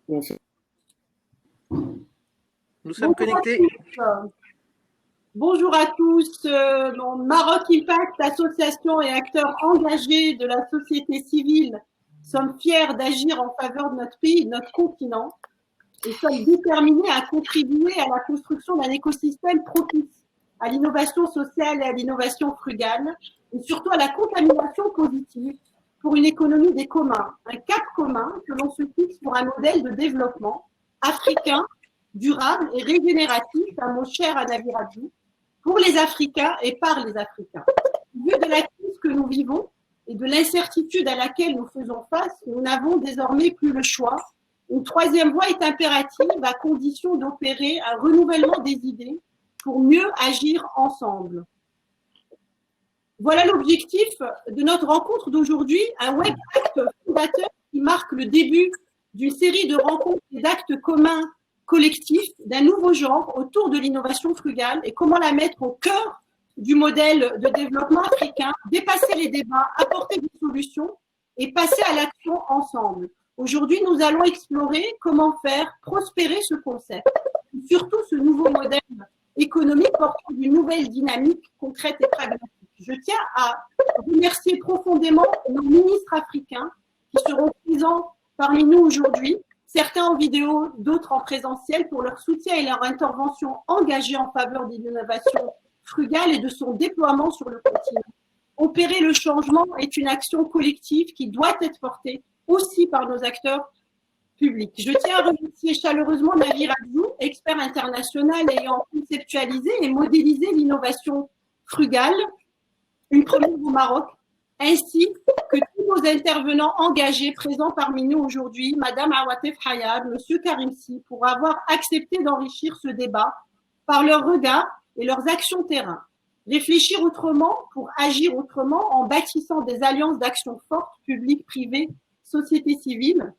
Nous sommes Bonjour à connectés. tous. Bonjour à tous. Maroc Impact, association et acteurs engagés de la société civile, sommes fiers d'agir en faveur de notre pays et de notre continent et sommes déterminés à contribuer à la construction d'un écosystème propice à l'innovation sociale et à l'innovation frugale et surtout à la contamination positive pour une économie des communs, un cap commun que l'on se fixe pour un modèle de développement africain, durable et régénératif, un mot cher à Navi Radji, pour les Africains et par les Africains. Au vu de la crise que nous vivons et de l'incertitude à laquelle nous faisons face, nous n'avons désormais plus le choix. Une troisième voie est impérative à condition d'opérer un renouvellement des idées pour mieux agir ensemble. Voilà l'objectif de notre rencontre d'aujourd'hui, un web act fondateur qui marque le début d'une série de rencontres et d'actes communs collectifs d'un nouveau genre autour de l'innovation frugale et comment la mettre au cœur du modèle de développement africain, dépasser les débats, apporter des solutions et passer à l'action ensemble. Aujourd'hui, nous allons explorer comment faire prospérer ce concept, surtout ce nouveau modèle économique portant d'une nouvelle dynamique concrète et pragmatique. Je tiens à remercier profondément nos ministres africains qui seront présents parmi nous aujourd'hui, certains en vidéo, d'autres en présentiel, pour leur soutien et leur intervention engagée en faveur de l'innovation frugale et de son déploiement sur le continent. Opérer le changement est une action collective qui doit être portée aussi par nos acteurs publics. Je tiens à remercier chaleureusement Navi Radji, expert international ayant conceptualisé et modélisé l'innovation frugale, une première au Maroc, ainsi que tous nos intervenants engagés présents parmi nous aujourd'hui, Madame Awatef Hayab, Monsieur Karimsi, pour avoir accepté d'enrichir ce débat par leur regard et leurs actions terrain. Réfléchir autrement pour agir autrement en bâtissant des alliances d'action fortes, publiques, privées, société civile.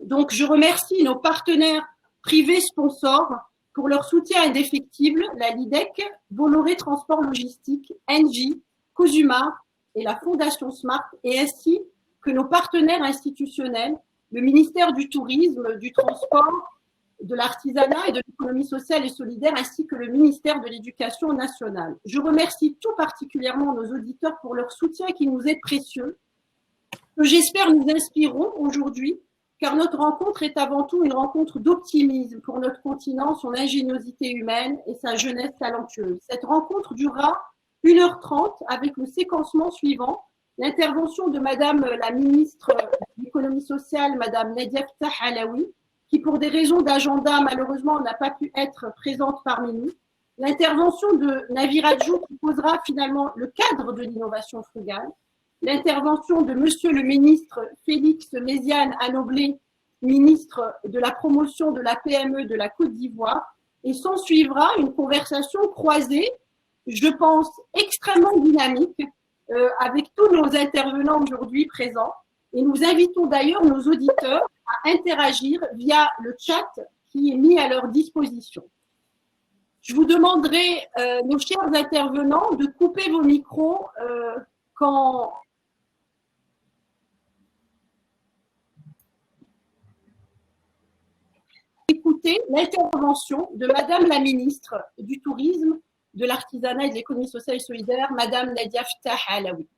Donc, je remercie nos partenaires privés sponsors pour leur soutien indéfectible, la LIDEC, Bolloré Transport Logistique, Engie, Cosuma et la Fondation Smart, et ainsi que nos partenaires institutionnels, le ministère du Tourisme, du Transport, de l'Artisanat et de l'Économie sociale et solidaire, ainsi que le ministère de l'Éducation nationale. Je remercie tout particulièrement nos auditeurs pour leur soutien qui nous est précieux, que j'espère nous inspireront aujourd'hui, car notre rencontre est avant tout une rencontre d'optimisme pour notre continent, son ingéniosité humaine et sa jeunesse talentueuse. Cette rencontre durera 1h30 avec le séquencement suivant, l'intervention de Madame la ministre de l'Économie sociale, Madame Nadia Ftah Alaoui, qui pour des raisons d'agenda, malheureusement, n'a pas pu être présente parmi nous. L'intervention de Navi Radji qui posera finalement le cadre de l'innovation frugale. L'intervention de Monsieur le ministre Félix Méziane Anoblé, ministre de la promotion de la PME de la Côte d'Ivoire, et s'en suivra une conversation croisée, je pense extrêmement dynamique, avec tous nos intervenants aujourd'hui présents. Et nous invitons d'ailleurs nos auditeurs à interagir via le chat qui est mis à leur disposition. Je vous demanderai, nos chers intervenants, de couper vos micros quand écouter l'intervention de Madame la ministre du Tourisme, de l'Artisanat et de l'Économie sociale et solidaire, Madame Nadia Ftah Alaoui.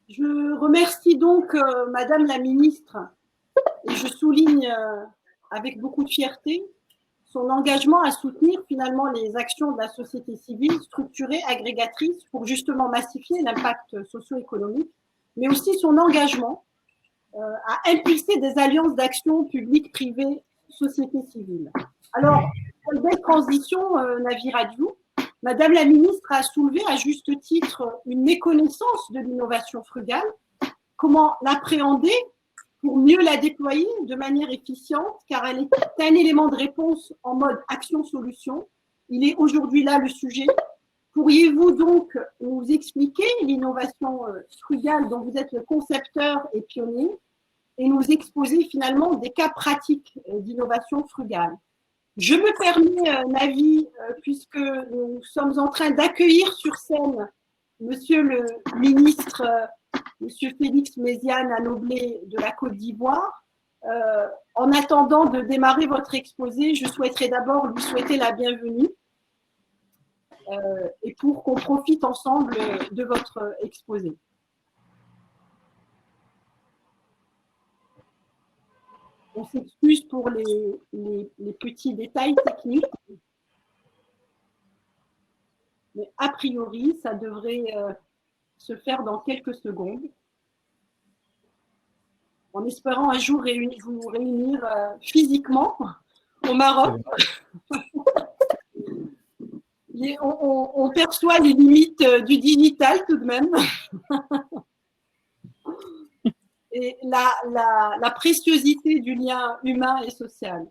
Je remercie donc Madame la Ministre et je souligne avec beaucoup de fierté son engagement à soutenir finalement les actions de la société civile structurée, agrégatrice, pour justement massifier l'impact socio-économique, mais aussi son engagement à impulser des alliances d'action publique, privée, société civile. Alors, une belle transition, Navi Radiou. Madame la ministre a soulevé à juste titre une méconnaissance de l'innovation frugale. Comment l'appréhender pour mieux la déployer de manière efficiente, car elle est un élément de réponse en mode action-solution. Il est aujourd'hui là le sujet. Pourriez-vous donc nous expliquer l'innovation frugale dont vous êtes le concepteur et pionnier et nous exposer finalement des cas pratiques d'innovation frugale? Je me permets, Navi, puisque nous sommes en train d'accueillir sur scène Monsieur le ministre, Monsieur Félix Méziane Anoblé de la Côte d'Ivoire. En attendant de démarrer votre exposé, je souhaiterais d'abord lui souhaiter la bienvenue et pour qu'on profite ensemble de votre exposé. On s'excuse pour les petits détails techniques, mais a priori, ça devrait se faire dans quelques secondes, en espérant un jour vous réunir physiquement au Maroc. On perçoit les limites du digital tout de même. Et la préciosité du lien humain et social.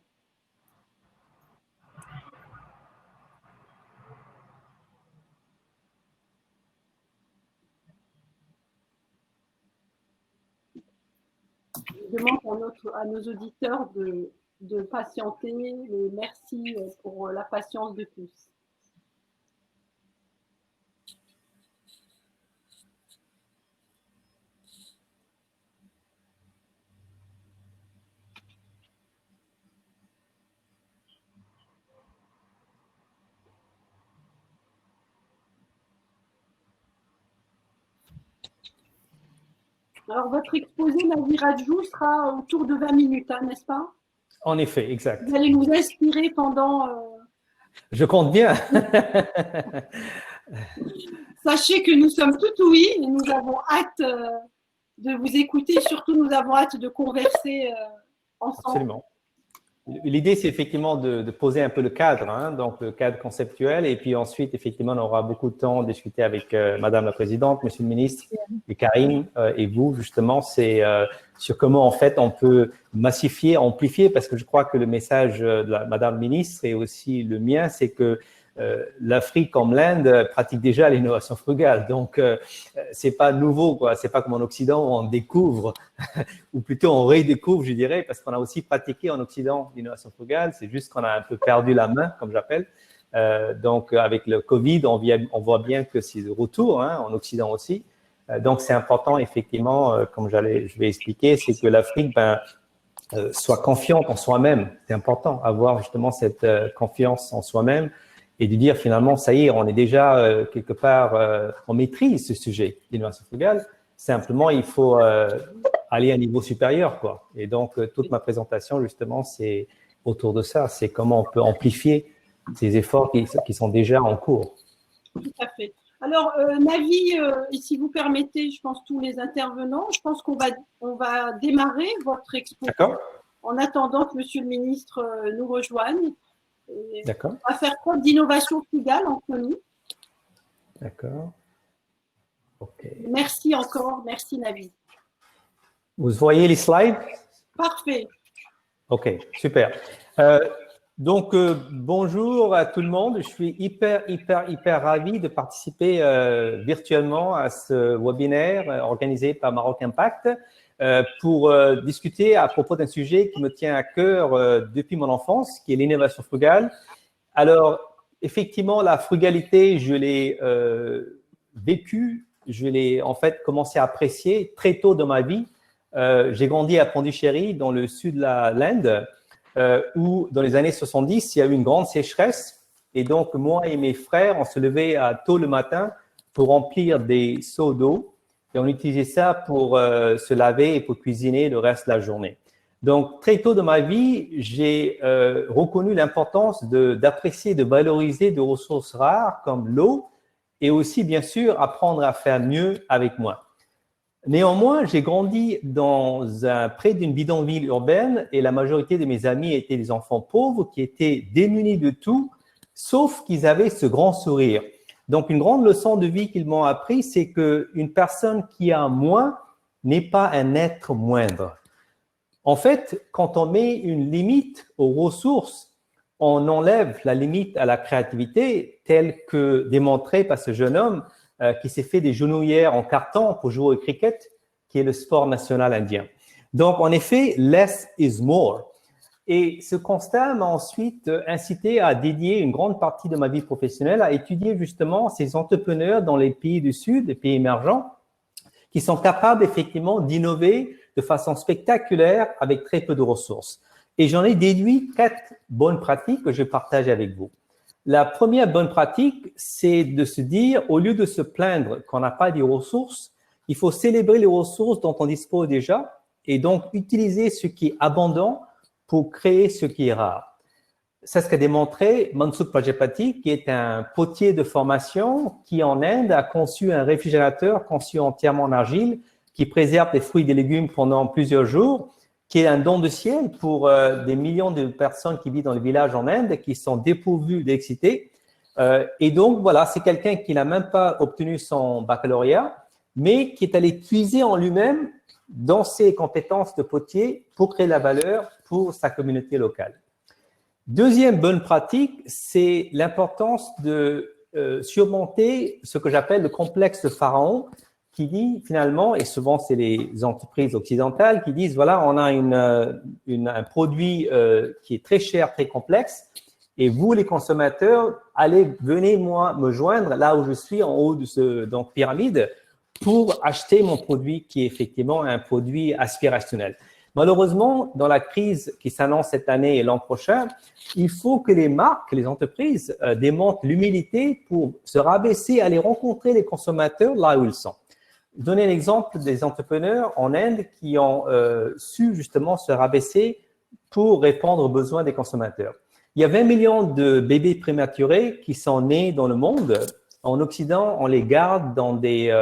Je demande à nos auditeurs de patienter et merci pour la patience de tous. Alors, votre exposé, Navi Radiou, sera autour de 20 minutes, hein, n'est-ce pas? En effet, exact. Vous allez nous inspirer pendant… Je compte bien. Sachez que nous sommes tout oui et nous avons hâte de vous écouter. Surtout, nous avons hâte de converser ensemble. Absolument. L'idée, c'est effectivement de poser un peu le cadre, hein, donc le cadre conceptuel, et puis ensuite, effectivement, on aura beaucoup de temps de discuter avec Madame la Présidente, Monsieur le Ministre, et Karim, et vous, justement, c'est sur comment, en fait, on peut massifier, amplifier, parce que je crois que le message de Madame la Ministre et aussi le mien, c'est que l'Afrique comme l'Inde pratique déjà l'innovation frugale, donc c'est pas nouveau, quoi. C'est pas comme en Occident où on découvre ou plutôt on redécouvre, je dirais, parce qu'on a aussi pratiqué en Occident l'innovation frugale. C'est juste qu'on a un peu perdu la main, comme j'appelle. Donc avec le Covid, on voit bien que c'est de retour, hein, en Occident aussi. Donc c'est important effectivement, comme je vais expliquer, c'est que l'Afrique soit confiante en soi-même. C'est important, avoir justement cette confiance en soi-même. Et de dire finalement, ça y est, on est déjà quelque part, on maîtrise ce sujet d'innovation frugale. Simplement, il faut aller à un niveau supérieur, quoi. Et donc, toute ma présentation, justement, c'est autour de ça. C'est comment on peut amplifier ces efforts qui sont déjà en cours. Tout à fait. Alors, Navi, et si vous permettez, je pense tous les intervenants, je pense qu'on va démarrer votre exposé en attendant que Monsieur le Ministre nous rejoigne. D'accord. On va faire preuve d'innovation frugale entre nous. D'accord. OK. Merci encore. Merci, Navi. Vous voyez les slides? Parfait. OK, super. Donc, bonjour à tout le monde. Je suis hyper ravi de participer virtuellement à ce webinaire organisé par Maroc Impact pour discuter à propos d'un sujet qui me tient à cœur depuis mon enfance, qui est l'innovation frugale. Alors, effectivement, la frugalité, je l'ai vécue, je l'ai en fait commencé à apprécier très tôt dans ma vie. J'ai grandi à Pondichéry, dans le sud de l'Inde, où dans les années 70, il y a eu une grande sécheresse. Et donc, moi et mes frères, on se levait tôt le matin pour remplir des seaux d'eau et on utilisait ça pour se laver et pour cuisiner le reste de la journée. Donc, très tôt dans ma vie, j'ai reconnu l'importance d'apprécier, de valoriser des ressources rares comme l'eau et aussi, bien sûr, apprendre à faire mieux avec moins. Néanmoins, j'ai grandi près d'une bidonville urbaine et la majorité de mes amis étaient des enfants pauvres qui étaient démunis de tout, sauf qu'ils avaient ce grand sourire. Donc, une grande leçon de vie qu'ils m'ont appris, c'est qu'une personne qui a moins n'est pas un être moindre. En fait, quand on met une limite aux ressources, on enlève la limite à la créativité, telle que démontrée par ce jeune homme qui s'est fait des genouillères en carton pour jouer au cricket, qui est le sport national indien. Donc, en effet, less is more. Et ce constat m'a ensuite incité à dédier une grande partie de ma vie professionnelle à étudier justement ces entrepreneurs dans les pays du Sud, les pays émergents, qui sont capables effectivement d'innover de façon spectaculaire avec très peu de ressources. Et j'en ai déduit 4 bonnes pratiques que je partage avec vous. La première bonne pratique, c'est de se dire, au lieu de se plaindre qu'on n'a pas de ressources, il faut célébrer les ressources dont on dispose déjà et donc utiliser ce qui est abondant pour créer ce qui est rare. C'est ce qu'a démontré Mansukh Prajapati, qui est un potier de formation qui, en Inde, a conçu un réfrigérateur conçu entièrement en argile qui préserve les fruits et des légumes pendant plusieurs jours, qui est un don de ciel pour des millions de personnes qui vivent dans les villages en Inde, qui sont dépourvues d'électricité. Et donc, voilà, c'est quelqu'un qui n'a même pas obtenu son baccalauréat, mais qui est allé puiser en lui-même dans ses compétences de potier pour créer la valeur pour sa communauté locale. Deuxième bonne pratique, c'est l'importance de surmonter ce que j'appelle le complexe de Pharaon, qui dit finalement, et souvent c'est les entreprises occidentales qui disent, voilà, on a un produit qui est très cher, très complexe, et vous les consommateurs, venez moi me joindre là où je suis en haut de ce pyramide pour acheter mon produit qui est effectivement un produit aspirationnel. Malheureusement, dans la crise qui s'annonce cette année et l'an prochain, il faut que les marques, les entreprises démontrent l'humilité pour se rabaisser, aller rencontrer les consommateurs là où ils sont. Je vais donner un exemple des entrepreneurs en Inde qui ont su justement se rabaisser pour répondre aux besoins des consommateurs. Il y a 20 millions de bébés prématurés qui sont nés dans le monde. En Occident, on les garde dans des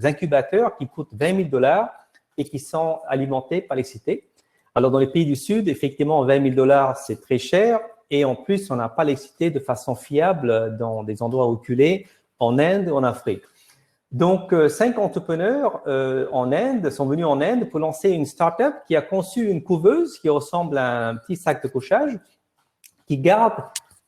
incubateurs qui coûtent 20 000 $ et qui sont alimentés par l'électricité. Alors, dans les pays du Sud, effectivement, 20 000 $, c'est très cher. Et en plus, on n'a pas l'électricité de façon fiable dans des endroits reculés en Inde ou en Afrique. Donc, 5 entrepreneurs en Inde sont venus en Inde pour lancer une start-up qui a conçu une couveuse qui ressemble à un petit sac de couchage qui garde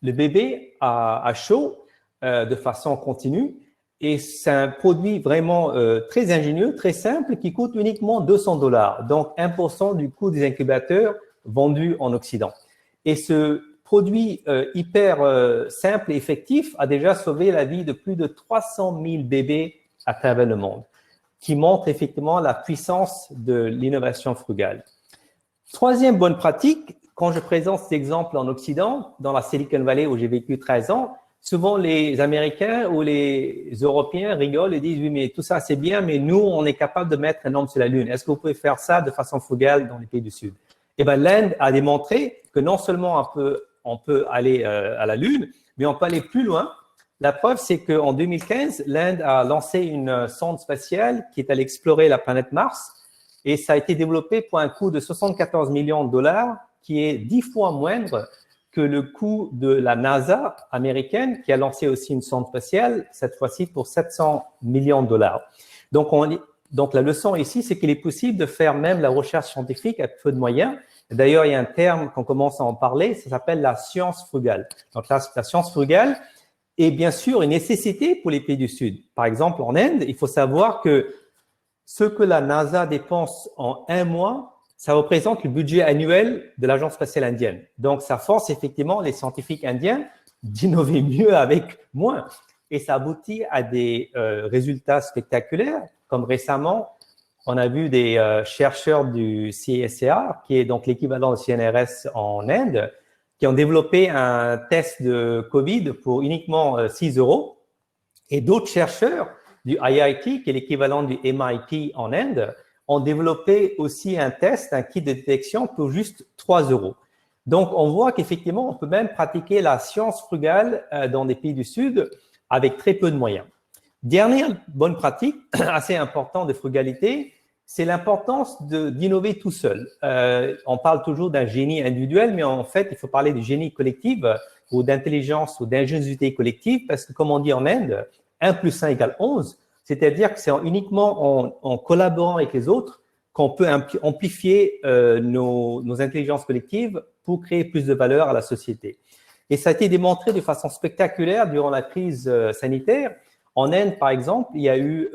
le bébé à chaud de façon continue. Et c'est un produit vraiment très ingénieux, très simple, qui coûte uniquement 200 $, donc 1% du coût des incubateurs vendus en Occident. Et ce produit hyper simple et effectif a déjà sauvé la vie de plus de 300 000 bébés à travers le monde, qui montre effectivement la puissance de l'innovation frugale. Troisième bonne pratique, quand je présente cet exemple en Occident, dans la Silicon Valley où j'ai vécu 13 ans, souvent les Américains ou les Européens rigolent et disent « Oui, mais tout ça c'est bien, mais nous, on est capable de mettre un homme sur la Lune. Est-ce que vous pouvez faire ça de façon frugale dans les pays du Sud ?» Eh bien, l'Inde a démontré que non seulement on peut aller à la Lune, mais on peut aller plus loin. La preuve, c'est qu'en 2015, l'Inde a lancé une sonde spatiale qui est allée explorer la planète Mars et ça a été développé pour un coût de 74 millions de $, qui est 10 fois moindre que le coût de la NASA américaine, qui a lancé aussi une sonde spatiale, cette fois-ci pour 700 millions de $. Donc, la leçon ici, c'est qu'il est possible de faire même la recherche scientifique avec peu de moyens. D'ailleurs, il y a un terme qu'on commence à en parler, ça s'appelle la science frugale. Donc, la science frugale est bien sûr une nécessité pour les pays du Sud. Par exemple, en Inde, il faut savoir que ce que la NASA dépense en un mois, ça représente le budget annuel de l'Agence spatiale indienne. Donc, ça force effectivement les scientifiques indiens d'innover mieux avec moins. Et ça aboutit à des résultats spectaculaires, comme récemment, on a vu des chercheurs du CSIR, qui est donc l'équivalent du CNRS en Inde, qui ont développé un test de Covid pour uniquement 6 €. Et d'autres chercheurs du IIT, qui est l'équivalent du MIT en Inde, ont développé aussi un test, un kit de détection pour juste 3 €. Donc, on voit qu'effectivement, on peut même pratiquer la science frugale dans des pays du Sud avec très peu de moyens. Dernière bonne pratique assez importante de frugalité, c'est l'importance d'innover tout seul. On parle toujours d'un génie individuel, mais en fait, il faut parler du génie collectif ou d'intelligence ou d'ingéniosité collective, parce que comme on dit en Inde, 1 + 1 = 11, c'est-à-dire que c'est uniquement en collaborant avec les autres qu'on peut amplifier nos intelligences collectives pour créer plus de valeur à la société. Et ça a été démontré de façon spectaculaire durant la crise sanitaire. En Inde, par exemple, il y a eu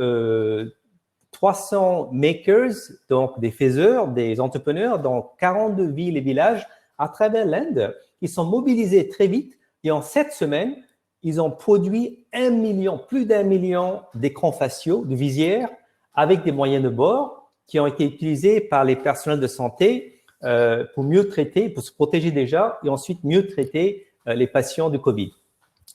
300 makers, donc des faiseurs, des entrepreneurs dans 42 villes et villages à travers l'Inde. Ils sont mobilisés très vite et en 7 semaines, ils ont produit 1 million, plus d'1 million d'écrans faciaux, de visières, avec des moyens de bord qui ont été utilisés par les personnels de santé pour mieux traiter, pour se protéger déjà et ensuite mieux traiter les patients du Covid.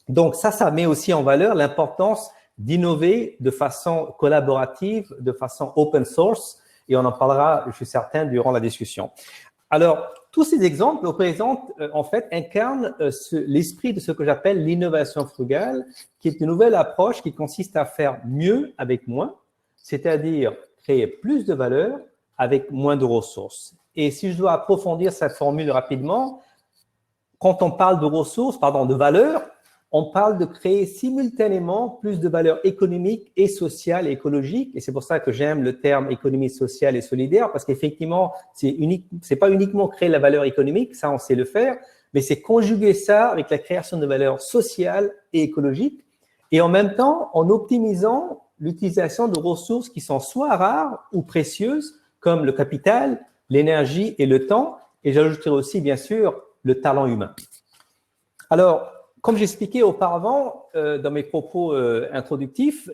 Donc ça met aussi en valeur l'importance d'innover de façon collaborative, de façon open source, et on en parlera, je suis certain, durant la discussion. Alors, tous ces exemples représentent, en fait, incarnent l'esprit de ce que j'appelle l'innovation frugale, qui est une nouvelle approche qui consiste à faire mieux avec moins, c'est-à-dire créer plus de valeur avec moins de ressources. Et si je dois approfondir cette formule rapidement, quand on parle de ressources, de valeur, on parle de créer simultanément plus de valeur économique et sociale et écologique. Et c'est pour ça que j'aime le terme économie sociale et solidaire, parce qu'effectivement, c'est pas uniquement créer la valeur économique, ça on sait le faire, mais c'est conjuguer ça avec la création de valeur sociale et écologique, et en même temps en optimisant l'utilisation de ressources qui sont soit rares ou précieuses, comme le capital, l'énergie et le temps, et j'ajouterai aussi, bien sûr, le talent humain. Alors, comme j'expliquais auparavant dans mes propos introductifs,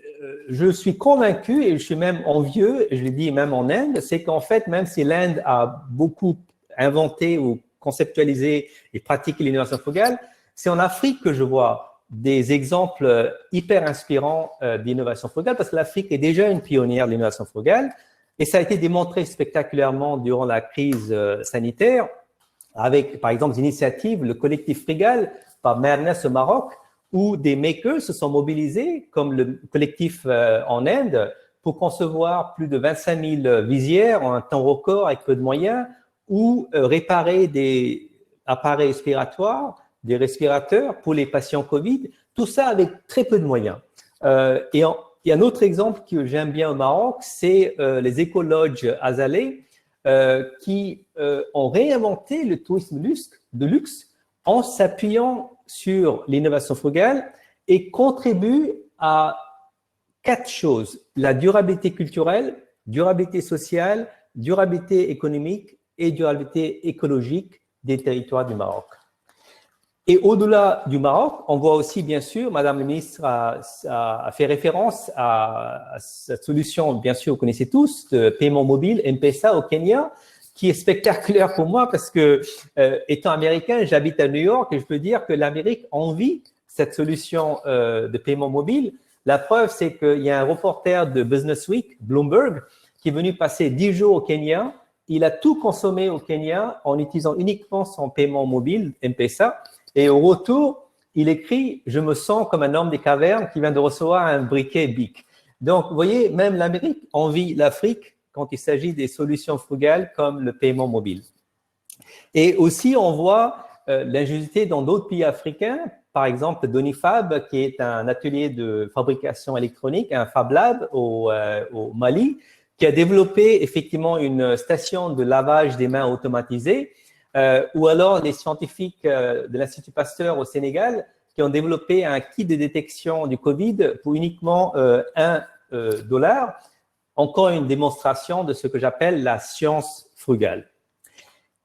je suis convaincu et je suis même envieux, et je l'ai dit même en Inde, c'est qu'en fait, même si l'Inde a beaucoup inventé ou conceptualisé et pratiqué l'innovation frugale, c'est en Afrique que je vois des exemples hyper inspirants d'innovation frugale, parce que l'Afrique est déjà une pionnière de l'innovation frugale, et ça a été démontré spectaculairement durant la crise sanitaire, avec, par exemple, des initiatives, le collectif Frugal par Mernes au Maroc, où des makers se sont mobilisés, comme le collectif en Inde, pour concevoir plus de 25 000 visières en un temps record avec peu de moyens, ou réparer des appareils respiratoires, des respirateurs pour les patients Covid, tout ça avec très peu de moyens. Et il y a un autre exemple que j'aime bien au Maroc, c'est les éco-lodges Azaleh, qui ont réinventé le tourisme de luxe en s'appuyant sur l'innovation frugale et contribuent à 4 choses: la durabilité culturelle, durabilité sociale, durabilité économique et durabilité écologique des territoires du Maroc. Et au-delà du Maroc, on voit aussi, bien sûr, Madame la ministre a fait référence à cette solution, bien sûr, vous connaissez tous, de paiement mobile, M-Pesa au Kenya, qui est spectaculaire pour moi parce que, étant américain, j'habite à New York et je peux dire que l'Amérique envie cette solution de paiement mobile. La preuve, c'est qu'il y a un reporter de Business Week, Bloomberg, qui est venu passer 10 jours au Kenya. Il a tout consommé au Kenya en utilisant uniquement son paiement mobile, M-Pesa. Et au retour, il écrit « Je me sens comme un homme des cavernes qui vient de recevoir un briquet BIC ». Donc, vous voyez, même l'Amérique envie l'Afrique quand il s'agit des solutions frugales comme le paiement mobile. Et aussi, on voit l'ingéniosité dans d'autres pays africains, par exemple Donifab, qui est un atelier de fabrication électronique, un Fab Lab au Mali, qui a développé effectivement une station de lavage des mains automatisée, ou alors les scientifiques de l'Institut Pasteur au Sénégal qui ont développé un kit de détection du Covid pour uniquement $1. Encore une démonstration de ce que j'appelle la science frugale.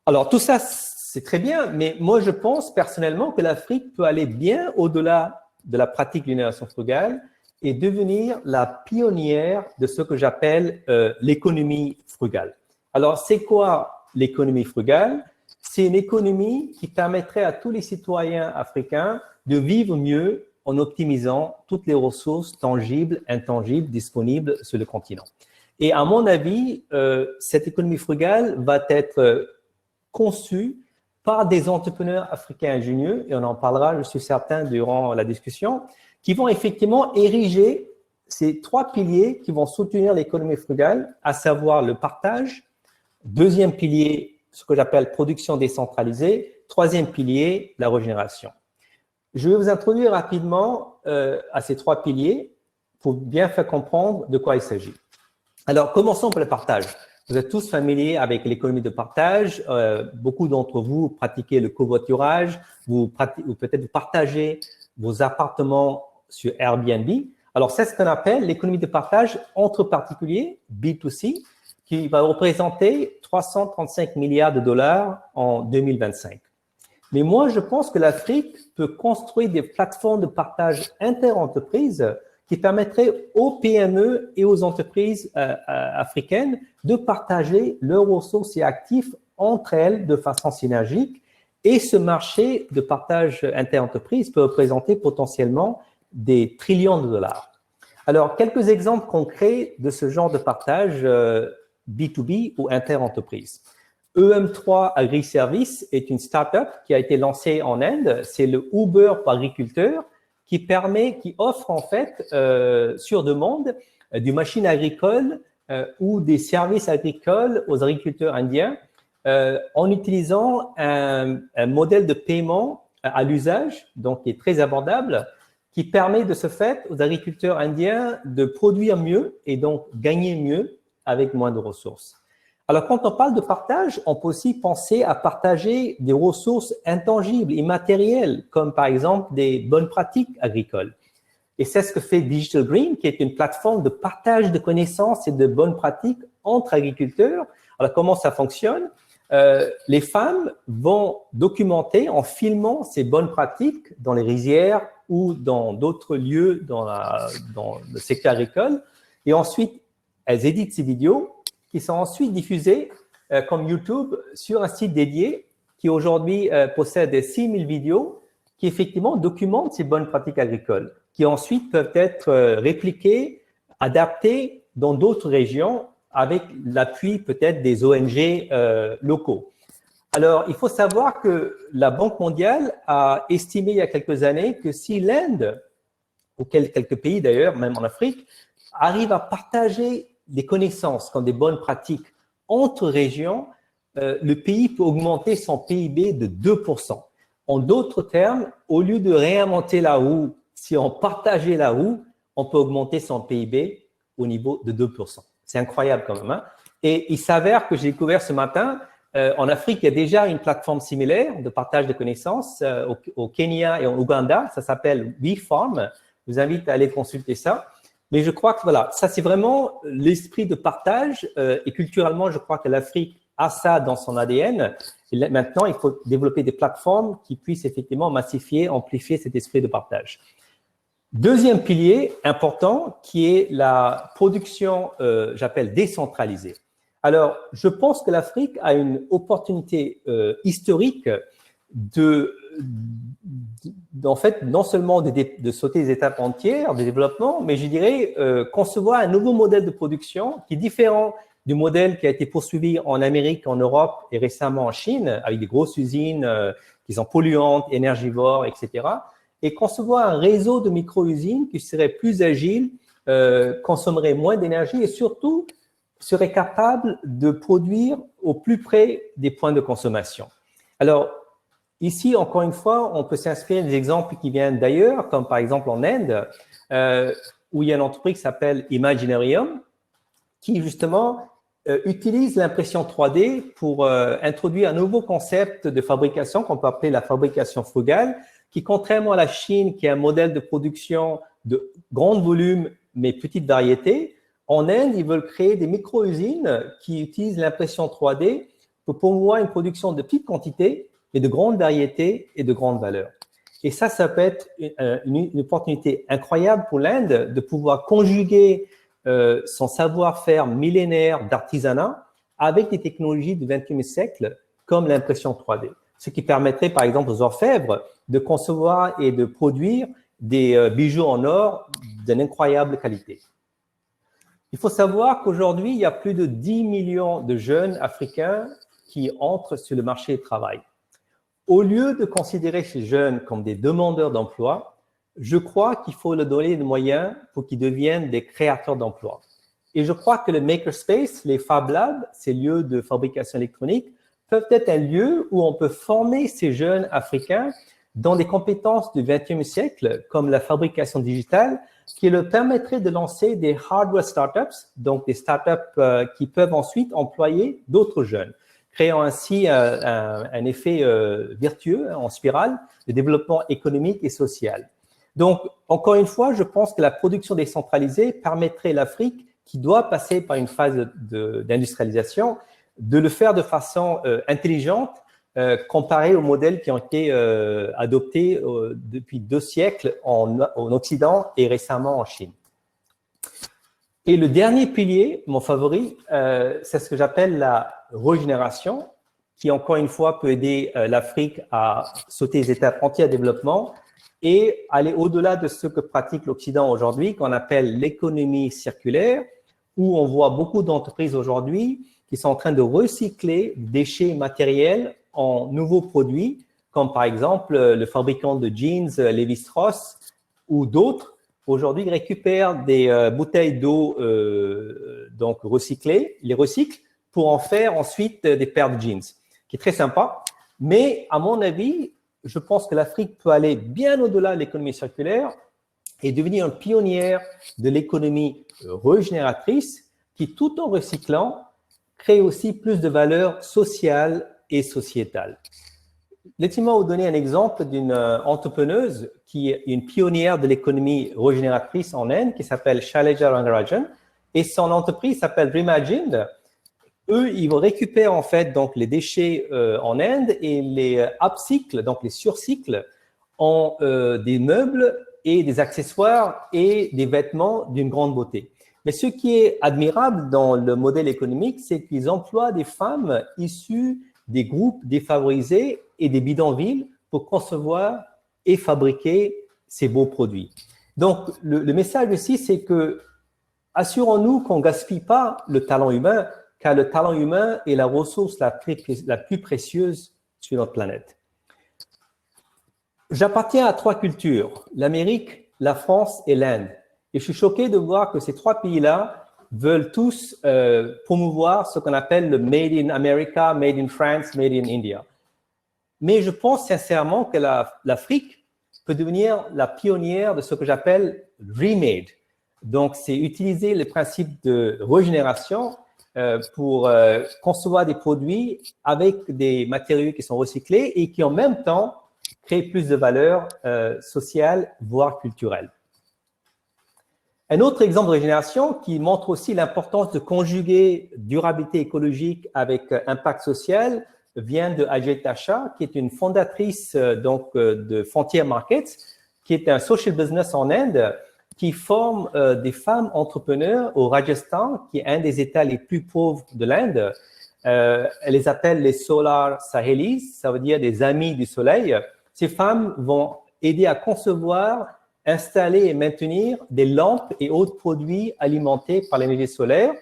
Alors, tout ça, c'est très bien, mais moi, je pense personnellement que l'Afrique peut aller bien au-delà de la pratique de l'innovation frugale et devenir la pionnière de ce que j'appelle l'économie frugale. Alors, c'est quoi l'économie frugale? C'est une économie qui permettrait à tous les citoyens africains de vivre mieux en optimisant toutes les ressources tangibles, intangibles disponibles sur le continent. Et à mon avis, cette économie frugale va être conçue par des entrepreneurs africains ingénieux, et on en parlera, je suis certain, durant la discussion, qui vont effectivement ériger ces 3 piliers qui vont soutenir l'économie frugale, à savoir le partage, deuxième pilier, ce que j'appelle production décentralisée, troisième pilier, la régénération. Je vais vous introduire rapidement à ces 3 piliers pour bien faire comprendre de quoi il s'agit. Alors, commençons par le partage. Vous êtes tous familiers avec l'économie de partage. Beaucoup d'entre vous pratiquez le covoiturage. Peut-être vous partagez vos appartements sur Airbnb. Alors, c'est ce qu'on appelle l'économie de partage entre particuliers, B2C, qui va représenter 335 milliards de dollars en 2025. Mais moi, je pense que l'Afrique peut construire des plateformes de partage interentreprises qui permettraient aux PME et aux entreprises africaines de partager leurs ressources et actifs entre elles de façon synergique. Et ce marché de partage interentreprises peut représenter potentiellement des trillions de dollars. Alors, quelques exemples concrets de ce genre de partage B2B ou interentreprise. EM3 Agri-Service est une start-up qui a été lancée en Inde. C'est le Uber pour agriculteurs qui offre en fait sur demande des machines agricoles ou des services agricoles aux agriculteurs indiens en utilisant un modèle de paiement à l'usage, donc qui est très abordable, qui permet de ce fait aux agriculteurs indiens de produire mieux et donc gagner mieux avec moins de ressources. Alors, quand on parle de partage, on peut aussi penser à partager des ressources intangibles, immatérielles, comme par exemple des bonnes pratiques agricoles. Et c'est ce que fait Digital Green, qui est une plateforme de partage de connaissances et de bonnes pratiques entre agriculteurs. Alors, comment ça fonctionne? Les femmes vont documenter en filmant ces bonnes pratiques dans les rizières ou dans d'autres lieux dans le secteur agricole. Et ensuite, elles éditent ces vidéos qui sont ensuite diffusées comme YouTube sur un site dédié qui aujourd'hui possède 6000 vidéos qui effectivement documentent ces bonnes pratiques agricoles, qui ensuite peuvent être répliquées, adaptées dans d'autres régions avec l'appui peut-être des ONG locaux. Alors, il faut savoir que la Banque mondiale a estimé il y a quelques années que si l'Inde, ou quelques pays d'ailleurs, même en Afrique, arrive à partager des connaissances comme des bonnes pratiques entre régions, le pays peut augmenter son PIB de 2%. En d'autres termes, au lieu de réinventer la roue, si on partageait la roue, on peut augmenter son PIB au niveau de 2%. C'est incroyable quand même. Hein? Et il s'avère que j'ai découvert ce matin, en Afrique, il y a déjà une plateforme similaire de partage de connaissances au Kenya et en Ouganda. Ça s'appelle WeFarm. Je vous invite à aller consulter ça. Mais je crois que voilà, ça c'est vraiment l'esprit de partage et culturellement, je crois que l'Afrique a ça dans son ADN. Et là, maintenant, il faut développer des plateformes qui puissent effectivement massifier, amplifier cet esprit de partage. Deuxième pilier important qui est la production, j'appelle décentralisée. Alors, je pense que l'Afrique a une opportunité historique en fait, non seulement de sauter les étapes entières de développement, mais je dirais concevoir un nouveau modèle de production qui est différent du modèle qui a été poursuivi en Amérique, en Europe et récemment en Chine, avec des grosses usines qui sont polluantes, énergivores, etc. Et concevoir un réseau de micro-usines qui serait plus agile, consommerait moins d'énergie et surtout serait capable de produire au plus près des points de consommation. Alors, ici, encore une fois, on peut s'inspirer des exemples qui viennent d'ailleurs, comme par exemple en Inde, où il y a une entreprise qui s'appelle Imaginarium, qui justement utilise l'impression 3D pour introduire un nouveau concept de fabrication qu'on peut appeler la fabrication frugale, qui, contrairement à la Chine, qui a un modèle de production de grand volume mais petite variété, en Inde, ils veulent créer des micro-usines qui utilisent l'impression 3D pour promouvoir une production de petite quantité, mais de grande variété et de grande valeur. Et ça peut être une opportunité incroyable pour l'Inde de pouvoir conjuguer son savoir-faire millénaire d'artisanat avec des technologies du XXIe siècle comme l'impression 3D. Ce qui permettrait, par exemple, aux orfèvres de concevoir et de produire des bijoux en or d'une incroyable qualité. Il faut savoir qu'aujourd'hui, il y a plus de 10 millions de jeunes Africains qui entrent sur le marché du travail. Au lieu de considérer ces jeunes comme des demandeurs d'emploi, je crois qu'il faut leur donner des moyens pour qu'ils deviennent des créateurs d'emplois. Et je crois que le Makerspace, les Fab Labs, ces lieux de fabrication électronique, peuvent être un lieu où on peut former ces jeunes Africains dans des compétences du XXe siècle, comme la fabrication digitale, qui leur permettrait de lancer des hardware startups, donc des startups qui peuvent ensuite employer d'autres jeunes, créant ainsi un effet vertueux en spirale de développement économique et social. Donc, encore une fois, je pense que la production décentralisée permettrait à l'Afrique, qui doit passer par une phase d'industrialisation, de le faire de façon intelligente, comparé aux modèles qui ont été adoptés depuis 2 siècles en Occident et récemment en Chine. Et le dernier pilier, mon favori, c'est ce que j'appelle la régénération, qui encore une fois peut aider l'Afrique à sauter les étapes entières de développement et aller au-delà de ce que pratique l'Occident aujourd'hui, qu'on appelle l'économie circulaire, où on voit beaucoup d'entreprises aujourd'hui qui sont en train de recycler des déchets matériels en nouveaux produits, comme par exemple le fabricant de jeans Lévi-Strauss ou d'autres, aujourd'hui récupèrent des bouteilles d'eau donc recyclées, les recyclent pour en faire ensuite des paires de jeans, qui est très sympa. Mais à mon avis, je pense que l'Afrique peut aller bien au-delà de l'économie circulaire et devenir une pionnière de l'économie régénératrice qui, tout en recyclant, crée aussi plus de valeur sociale et sociétale. Laissez-moi vous donner un exemple d'une entrepreneuse qui est une pionnière de l'économie régénératrice en Inde, qui s'appelle Shailaja Rangarajan, et son entreprise s'appelle Reimagined. Eux, ils vont récupérer en fait donc les déchets en Inde et les upcyclent, donc les surcyclent en des meubles et des accessoires et des vêtements d'une grande beauté. Mais ce qui est admirable dans le modèle économique, c'est qu'ils emploient des femmes issues des groupes défavorisés et des bidonvilles pour concevoir et fabriquer ces beaux produits. Donc, le message ici, c'est que assurons-nous qu'on ne gaspille pas le talent humain, car le talent humain est la ressource la plus précieuse sur notre planète. J'appartiens à 3 cultures, l'Amérique, la France et l'Inde. Et je suis choqué de voir que ces 3 pays-là veulent tous promouvoir ce qu'on appelle le Made in America, Made in France, Made in India. Mais je pense sincèrement que l'Afrique peut devenir la pionnière de ce que j'appelle Remade. Donc, c'est utiliser le principe de régénération pour concevoir des produits avec des matériaux qui sont recyclés et qui en même temps créent plus de valeur sociale, voire culturelle. Un autre exemple de régénération qui montre aussi l'importance de conjuguer durabilité écologique avec impact social vient de Ajay Tasha, qui est une fondatrice donc de Frontier Markets, qui est un social business en Inde qui forme des femmes entrepreneurs au Rajasthan, qui est un des États les plus pauvres de l'Inde. Elle les appelle les Solar Sahelis, ça veut dire des amis du soleil. Ces femmes vont aider à concevoir, installer et maintenir des lampes et autres produits alimentés par l'énergie solaire.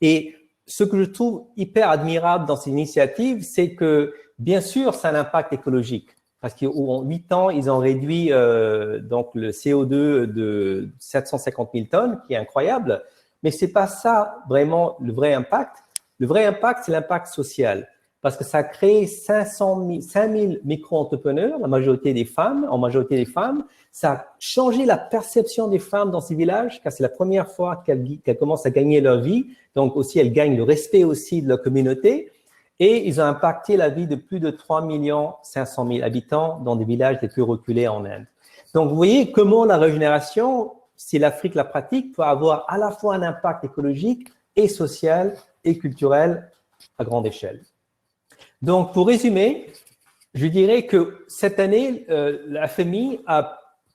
Et ce que je trouve hyper admirable dans ces initiatives, c'est que, bien sûr, ça a un impact écologique. Parce qu'en 8 ans, ils ont réduit donc le CO2 de 750 000 tonnes, qui est incroyable. Mais ce n'est pas ça vraiment le vrai impact. Le vrai impact, c'est l'impact social. Parce que ça a créé 5 000 micro-entrepreneurs, la majorité des femmes, en majorité des femmes. Ça a changé la perception des femmes dans ces villages, car c'est la première fois qu'elles commencent à gagner leur vie. Donc aussi, elles gagnent le respect aussi de leur communauté. Et ils ont impacté la vie de plus de 3 500 000 habitants dans des villages les plus reculés en Inde. Donc, vous voyez comment la régénération, si l'Afrique la pratique, peut avoir à la fois un impact écologique et social et culturel à grande échelle. Donc, pour résumer, je dirais que cette année, la FMI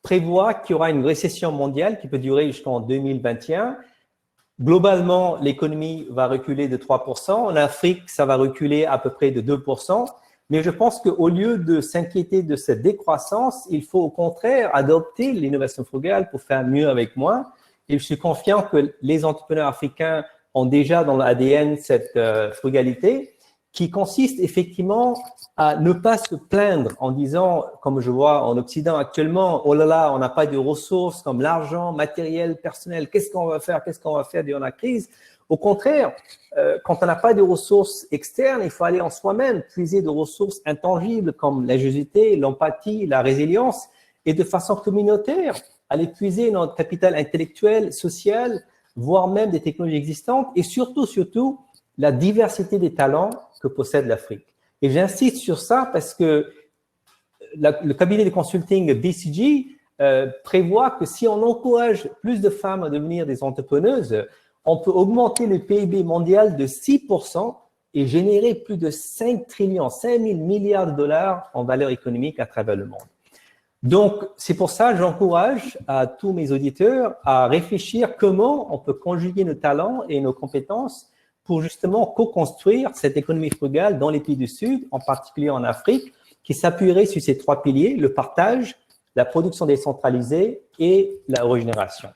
prévoit qu'il y aura une récession mondiale qui peut durer jusqu'en 2021. Globalement, l'économie va reculer de 3%. En Afrique, ça va reculer à peu près de 2%. Mais je pense qu'au lieu de s'inquiéter de cette décroissance, il faut au contraire adopter l'innovation frugale pour faire mieux avec moins. Et je suis confiant que les entrepreneurs africains ont déjà dans l'ADN cette frugalité qui consiste effectivement à ne pas se plaindre en disant, comme je vois en Occident actuellement, oh là là, on n'a pas de ressources comme l'argent, matériel, personnel, qu'est-ce qu'on va faire durant la crise? Au contraire, quand on n'a pas de ressources externes, il faut aller en soi-même, puiser de ressources intangibles comme l'ingéniosité, l'empathie, la résilience, et de façon communautaire, aller puiser notre capital intellectuel, social, voire même des technologies existantes, et surtout, la diversité des talents que possède l'Afrique. Et j'insiste sur ça parce que le cabinet de consulting BCG prévoit que si on encourage plus de femmes à devenir des entrepreneuses, on peut augmenter le PIB mondial de 6% et générer plus de 5 000 milliards de dollars en valeur économique à travers le monde. Donc, c'est pour ça que j'encourage à tous mes auditeurs à réfléchir comment on peut conjuguer nos talents et nos compétences pour justement co-construire cette économie frugale dans les pays du Sud, en particulier en Afrique, qui s'appuierait sur ces 3 piliers, le partage, la production décentralisée et la régénération.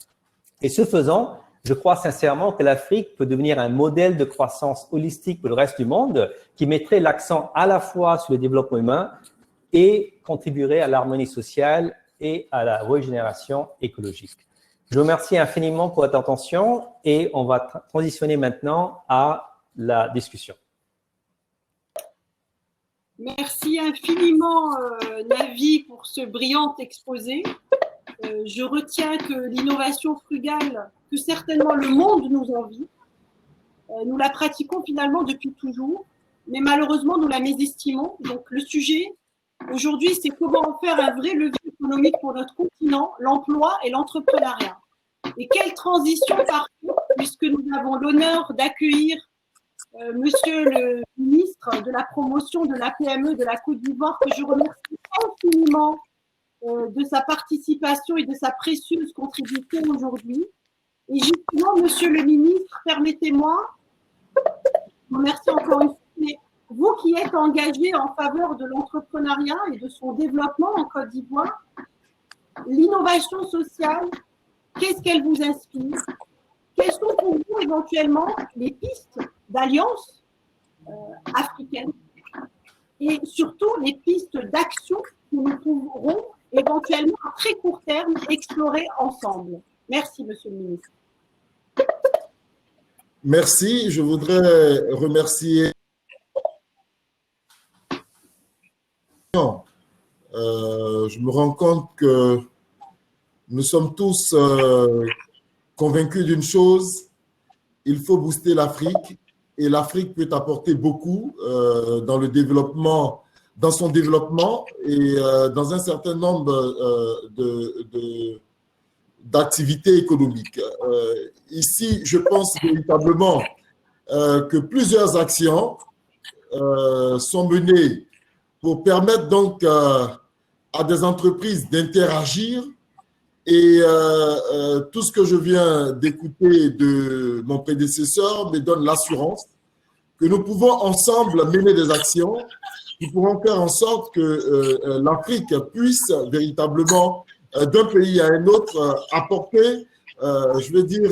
Et ce faisant, je crois sincèrement que l'Afrique peut devenir un modèle de croissance holistique pour le reste du monde qui mettrait l'accent à la fois sur le développement humain et contribuerait à l'harmonie sociale et à la régénération écologique. Je vous remercie infiniment pour votre attention et on va transitionner maintenant à la discussion. Merci infiniment, Navi, pour ce brillant exposé. Je retiens que l'innovation frugale, que certainement le monde nous envie, nous la pratiquons finalement depuis toujours, mais malheureusement, nous la mésestimons. Donc, le sujet aujourd'hui, c'est comment en faire un vrai levier économique pour notre continent, l'emploi et l'entrepreneuriat. Et quelle transition parfaite, puisque nous avons l'honneur d'accueillir Monsieur le ministre de la promotion de la PME de la Côte d'Ivoire, que je remercie infiniment de sa participation et de sa précieuse contribution aujourd'hui. Et justement, Monsieur le ministre, permettez-moi, je vous remercie encore une fois, mais vous qui êtes engagé en faveur de l'entrepreneuriat et de son développement en Côte d'Ivoire, l'innovation sociale, qu'est-ce qu'elle vous inspire? Quelles sont pour vous éventuellement les pistes d'alliance africaine et surtout les pistes d'action que nous pourrons éventuellement à très court terme explorer ensemble? Merci, Monsieur le ministre. Merci. Je voudrais remercier. Je me rends compte que nous sommes tous convaincus d'une chose, il faut booster l'Afrique et l'Afrique peut apporter beaucoup dans le développement, dans son développement et dans un certain nombre d'activités économiques. Ici, je pense véritablement que plusieurs actions sont menées pour permettre donc à des entreprises d'interagir. Et tout ce que je viens d'écouter de mon prédécesseur me donne l'assurance que nous pouvons ensemble mener des actions qui pourront faire en sorte que l'Afrique puisse véritablement, d'un pays à un autre, apporter, je veux dire,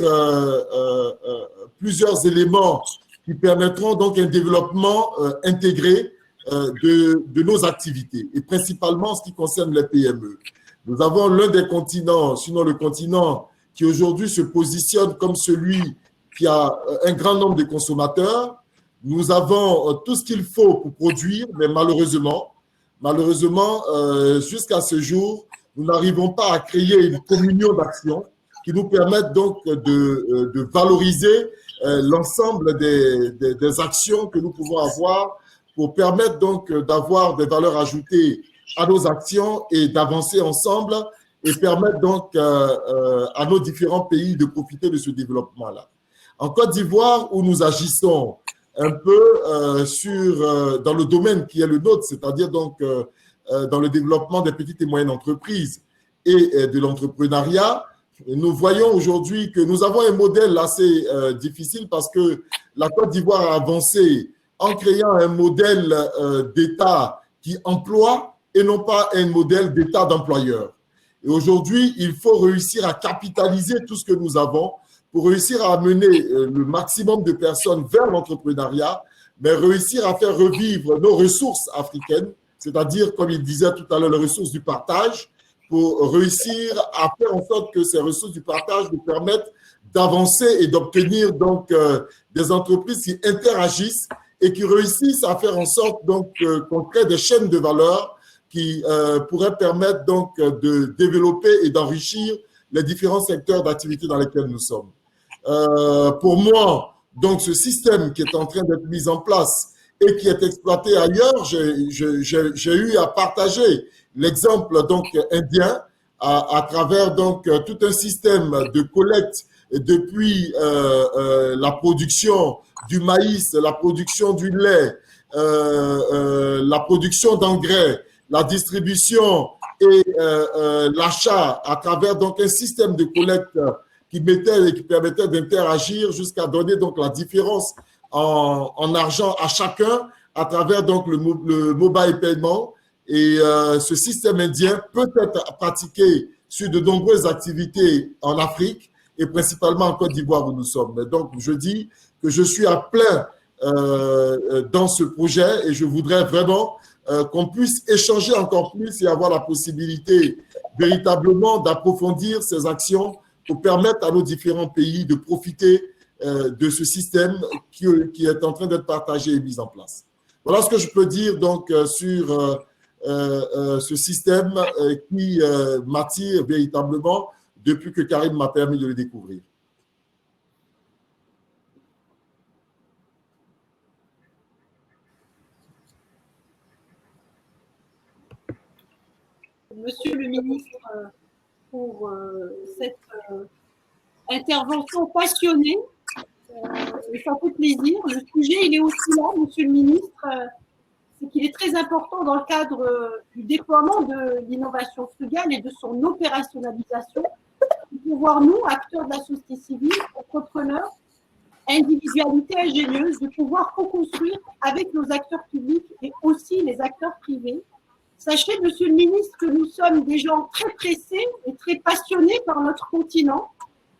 plusieurs éléments qui permettront donc un développement intégré de nos activités, et principalement en ce qui concerne les PME. Nous avons l'un des continents, sinon le continent, qui aujourd'hui se positionne comme celui qui a un grand nombre de consommateurs. Nous avons tout ce qu'il faut pour produire, mais malheureusement, jusqu'à ce jour, nous n'arrivons pas à créer une communion d'actions qui nous permettent donc de valoriser l'ensemble des actions que nous pouvons avoir pour permettre donc d'avoir des valeurs ajoutées à nos actions et d'avancer ensemble et permettre donc à nos différents pays de profiter de ce développement-là. En Côte d'Ivoire, où nous agissons un peu dans le domaine qui est le nôtre, c'est-à-dire donc dans le développement des petites et moyennes entreprises et de l'entrepreneuriat, nous voyons aujourd'hui que nous avons un modèle assez difficile parce que la Côte d'Ivoire a avancé en créant un modèle d'État qui emploie et non pas un modèle d'État d'employeur. Et aujourd'hui, il faut réussir à capitaliser tout ce que nous avons pour réussir à amener le maximum de personnes vers l'entrepreneuriat, mais réussir à faire revivre nos ressources africaines, c'est-à-dire, comme il disait tout à l'heure, les ressources du partage, pour réussir à faire en sorte que ces ressources du partage nous permettent d'avancer et d'obtenir donc des entreprises qui interagissent et qui réussissent à faire en sorte donc qu'on crée des chaînes de valeur qui pourraient permettre donc de développer et d'enrichir les différents secteurs d'activité dans lesquels nous sommes. Pour moi, donc ce système qui est en train d'être mis en place et qui est exploité ailleurs, j'ai eu à partager l'exemple donc indien à travers donc tout un système de collecte depuis la production du maïs, la production du lait, la production d'engrais, la distribution et l'achat à travers donc un système de collecte qui permettait d'interagir jusqu'à donner donc la différence en argent à chacun à travers donc le mobile paiement. Et ce système indien peut être pratiqué sur de nombreuses activités en Afrique et principalement en Côte d'Ivoire où nous sommes. Mais donc, je dis que je suis à plein dans ce projet et je voudrais vraiment qu'on puisse échanger encore plus et avoir la possibilité véritablement d'approfondir ces actions pour permettre à nos différents pays de profiter de ce système qui est en train d'être partagé et mis en place. Voilà ce que je peux dire donc sur ce système qui m'attire véritablement depuis que Karim m'a permis de le découvrir. Monsieur le ministre, pour cette intervention passionnée. Et ça fait plaisir. Le sujet, il est aussi là, monsieur le ministre. C'est qu'il est très important dans le cadre du déploiement de l'innovation frugale et de son opérationnalisation, de pouvoir, nous, acteurs de la société civile, entrepreneurs, individualités ingénieuses, de pouvoir co-construire avec nos acteurs publics et aussi les acteurs privés. Sachez, monsieur le ministre, que nous sommes des gens très pressés et très passionnés par notre continent.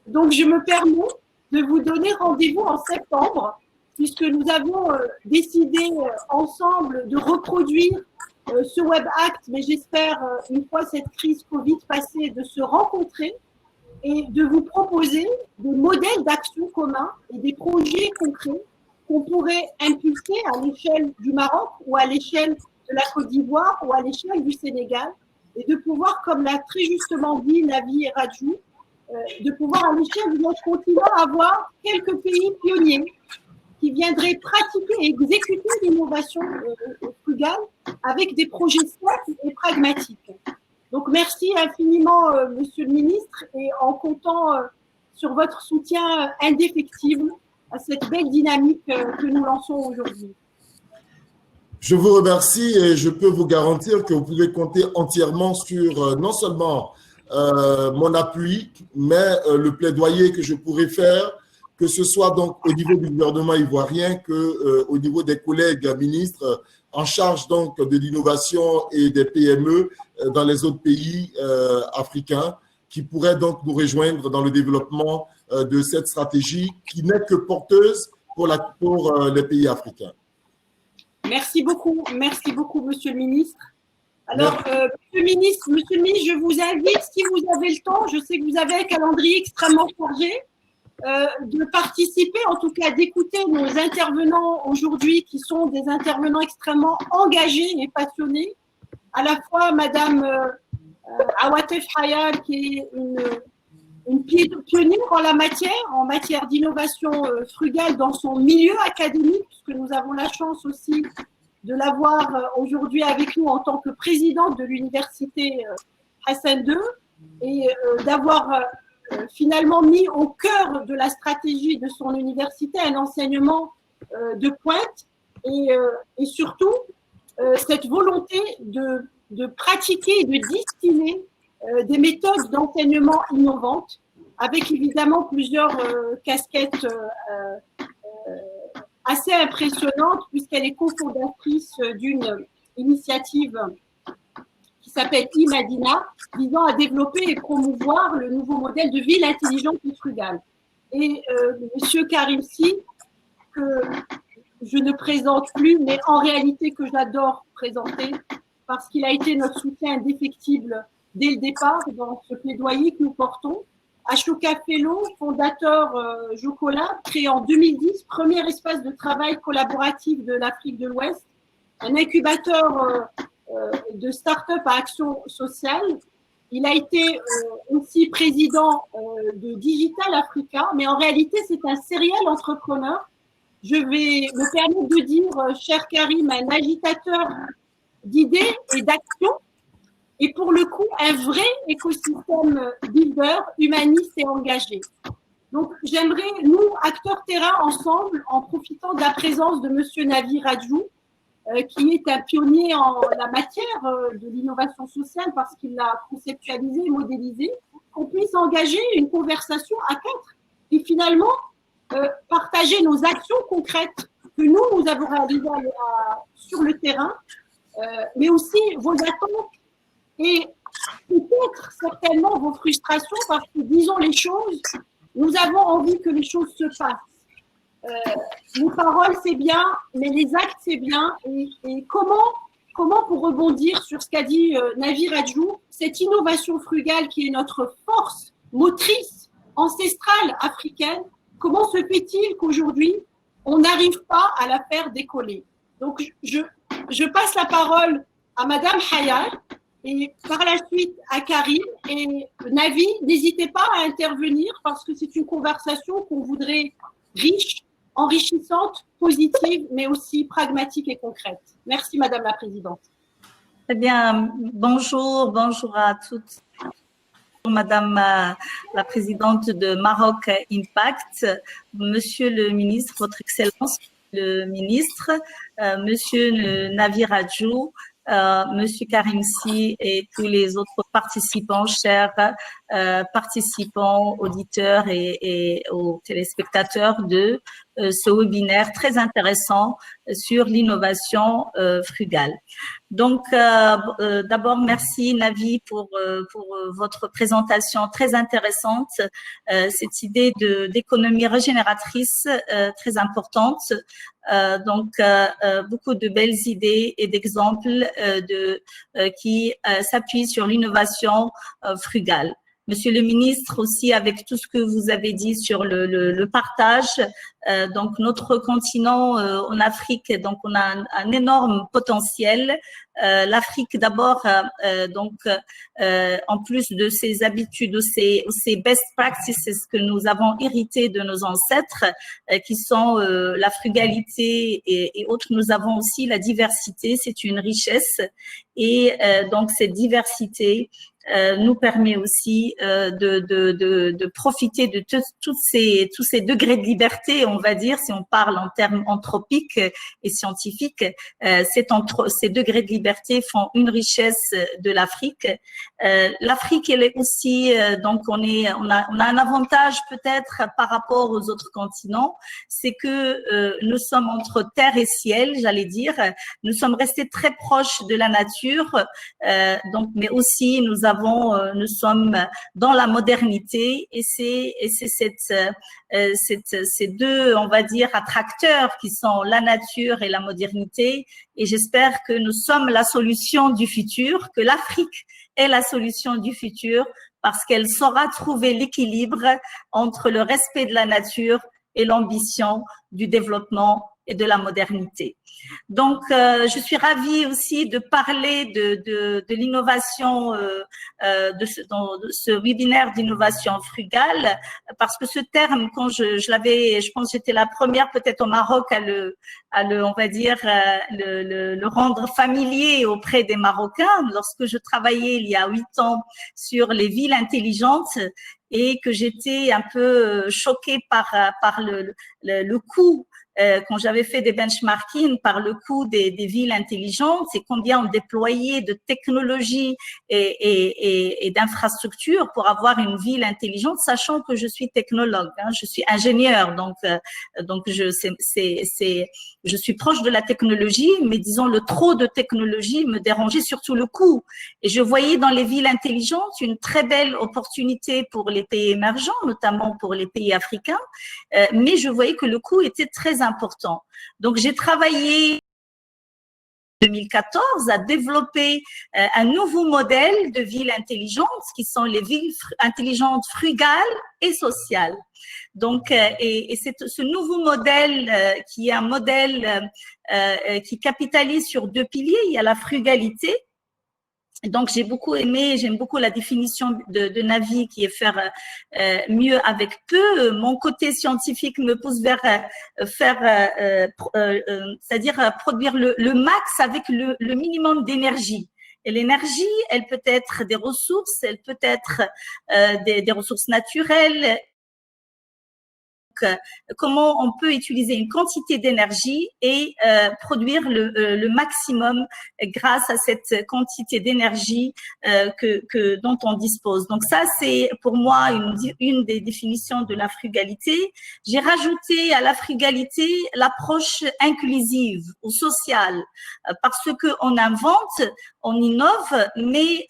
Donc, je me permets de vous donner rendez-vous en septembre, puisque nous avons décidé ensemble de reproduire ce Web Act, mais j'espère, une fois cette crise Covid passée, de se rencontrer et de vous proposer des modèles d'action communs et des projets concrets qu'on pourrait impulser à l'échelle du Maroc ou à l'échelle de la Côte d'Ivoire ou à l'échelle du Sénégal, et de pouvoir, comme l'a très justement dit Navi Radjou, de pouvoir à l'échelle de notre continent avoir quelques pays pionniers qui viendraient pratiquer et exécuter l'innovation frugale avec des projets simples et pragmatiques. Donc merci infiniment, monsieur le ministre, et en comptant sur votre soutien indéfectible à cette belle dynamique que nous lançons aujourd'hui. Je vous remercie et je peux vous garantir que vous pouvez compter entièrement sur non seulement mon appui, mais le plaidoyer que je pourrais faire, que ce soit donc au niveau du gouvernement ivoirien que au niveau des collègues ministres en charge donc de l'innovation et des PME dans les autres pays africains qui pourraient donc nous rejoindre dans le développement de cette stratégie qui n'est que porteuse pour les pays africains. Merci beaucoup, monsieur le ministre. Alors, monsieur le ministre, je vous invite, si vous avez le temps, je sais que vous avez un calendrier extrêmement chargé, de participer, en tout cas d'écouter nos intervenants aujourd'hui, qui sont des intervenants extrêmement engagés et passionnés. À la fois, Madame Awatef Hayal, qui est une pionnière en matière d'innovation frugale dans son milieu académique, puisque nous avons la chance aussi de l'avoir aujourd'hui avec nous en tant que présidente de l'université Hassan II et d'avoir finalement mis au cœur de la stratégie de son université un enseignement de pointe et surtout cette volonté de pratiquer et de distiller des méthodes d'enseignement innovantes avec évidemment plusieurs casquettes assez impressionnante puisqu'elle est cofondatrice d'une initiative qui s'appelle e-Madina, visant à développer et promouvoir le nouveau modèle de ville intelligente et frugale. Et Monsieur Karim Sy, que je ne présente plus, mais en réalité que j'adore présenter, parce qu'il a été notre soutien indéfectible dès le départ dans ce plaidoyer que nous portons. Ashoka Fellow, fondateur Jocola, créé en 2010, premier espace de travail collaboratif de l'Afrique de l'Ouest, un incubateur de start-up à action sociale. Il a été aussi président de Digital Africa, mais en réalité, c'est un serial entrepreneur. Je vais me permettre de dire, cher Karim, un agitateur d'idées et d'actions, et pour le coup, un vrai écosystème builder, humaniste et engagé. Donc, j'aimerais, nous, acteurs terrain, ensemble, en profitant de la présence de Monsieur Navi Radjou, qui est un pionnier en la matière de l'innovation sociale parce qu'il l'a conceptualisé et modélisé, qu'on puisse engager une conversation à quatre et finalement partager nos actions concrètes que nous avons réalisées sur le terrain, mais aussi vos attentes et peut-être certainement vos frustrations parce que, disons les choses, nous avons envie que les choses se passent. Les paroles, c'est bien, mais les actes, c'est bien. Et comment, pour rebondir sur ce qu'a dit Navi Radjou, cette innovation frugale qui est notre force motrice ancestrale africaine, comment se fait-il qu'aujourd'hui, on n'arrive pas à la faire décoller? Donc, je passe la parole à Madame Hayal et par la suite à Karim. Et Navi, n'hésitez pas à intervenir parce que c'est une conversation qu'on voudrait riche, enrichissante, positive, mais aussi pragmatique et concrète. Merci, Madame la Présidente. Très bien. Bonjour à toutes. Madame la Présidente de Maroc Impact, Monsieur le Ministre, Votre Excellence le Ministre, Monsieur Navi Radjou, Monsieur Karim Sy et tous les autres participants, chers participants, auditeurs et aux téléspectateurs de ce webinaire très intéressant sur l'innovation frugale. Donc, d'abord, merci Navi pour votre présentation très intéressante, cette idée d'économie régénératrice très importante. Beaucoup de belles idées et d'exemples qui s'appuient sur l'innovation frugale. Monsieur le ministre, aussi avec tout ce que vous avez dit sur le partage, donc notre continent en Afrique, donc on a un énorme potentiel. L'Afrique d'abord, en plus de ses habitudes, ces best practices que nous avons héritées de nos ancêtres, qui sont la frugalité et autres, nous avons aussi la diversité, c'est une richesse. Et donc cette diversité nous permet aussi de profiter de tous ces degrés de liberté, on va dire, si on parle en termes anthropiques et scientifiques. Ces degrés de liberté font une richesse de l'Afrique. L'Afrique, elle est aussi, donc on a un avantage peut-être par rapport aux autres continents, c'est que nous sommes entre terre et ciel, j'allais dire. Nous sommes restés très proches de la nature, mais aussi nous sommes dans la modernité et c'est ces deux, on va dire, attracteurs qui sont la nature et la modernité. Et j'espère que nous sommes la solution du futur, que l'Afrique est la solution du futur parce qu'elle saura trouver l'équilibre entre le respect de la nature et l'ambition du développement et de la modernité. Donc, je suis ravie aussi de parler de l'innovation, de ce webinaire d'innovation frugale, parce que ce terme, quand je pense que j'étais la première peut-être au Maroc on va dire, le rendre familier auprès des Marocains. Lorsque je travaillais il y a 8 ans sur les villes intelligentes et que j'étais un peu choquée par le coût, quand j'avais fait des benchmarking par le coût des villes intelligentes, c'est combien on déployait de technologies et d'infrastructures pour avoir une ville intelligente, sachant que je suis technologue, hein, je suis ingénieure, donc je suis proche de la technologie, mais disons le trop de technologie me dérangeait, surtout le coût. Et je voyais dans les villes intelligentes une très belle opportunité pour les pays émergents, notamment pour les pays africains, mais je voyais que le coût était très important. Donc, j'ai travaillé en 2014 à développer un nouveau modèle de villes intelligentes qui sont les villes intelligentes frugales et sociales. Donc, et c'est ce nouveau modèle qui est un modèle qui capitalise sur 2 piliers. Il y a la frugalité. Donc, j'ai beaucoup aimé, j'aime beaucoup la définition de Navi qui est faire mieux avec peu. Mon côté scientifique me pousse vers c'est-à-dire produire le max avec le minimum d'énergie. Et l'énergie, elle peut être des ressources, elle peut être des ressources naturelles. Comment on peut utiliser une quantité d'énergie et produire le maximum grâce à cette quantité d'énergie dont on dispose. Donc ça, c'est pour moi une des définitions de la frugalité. J'ai rajouté à la frugalité l'approche inclusive ou sociale, parce qu'on invente, on innove, mais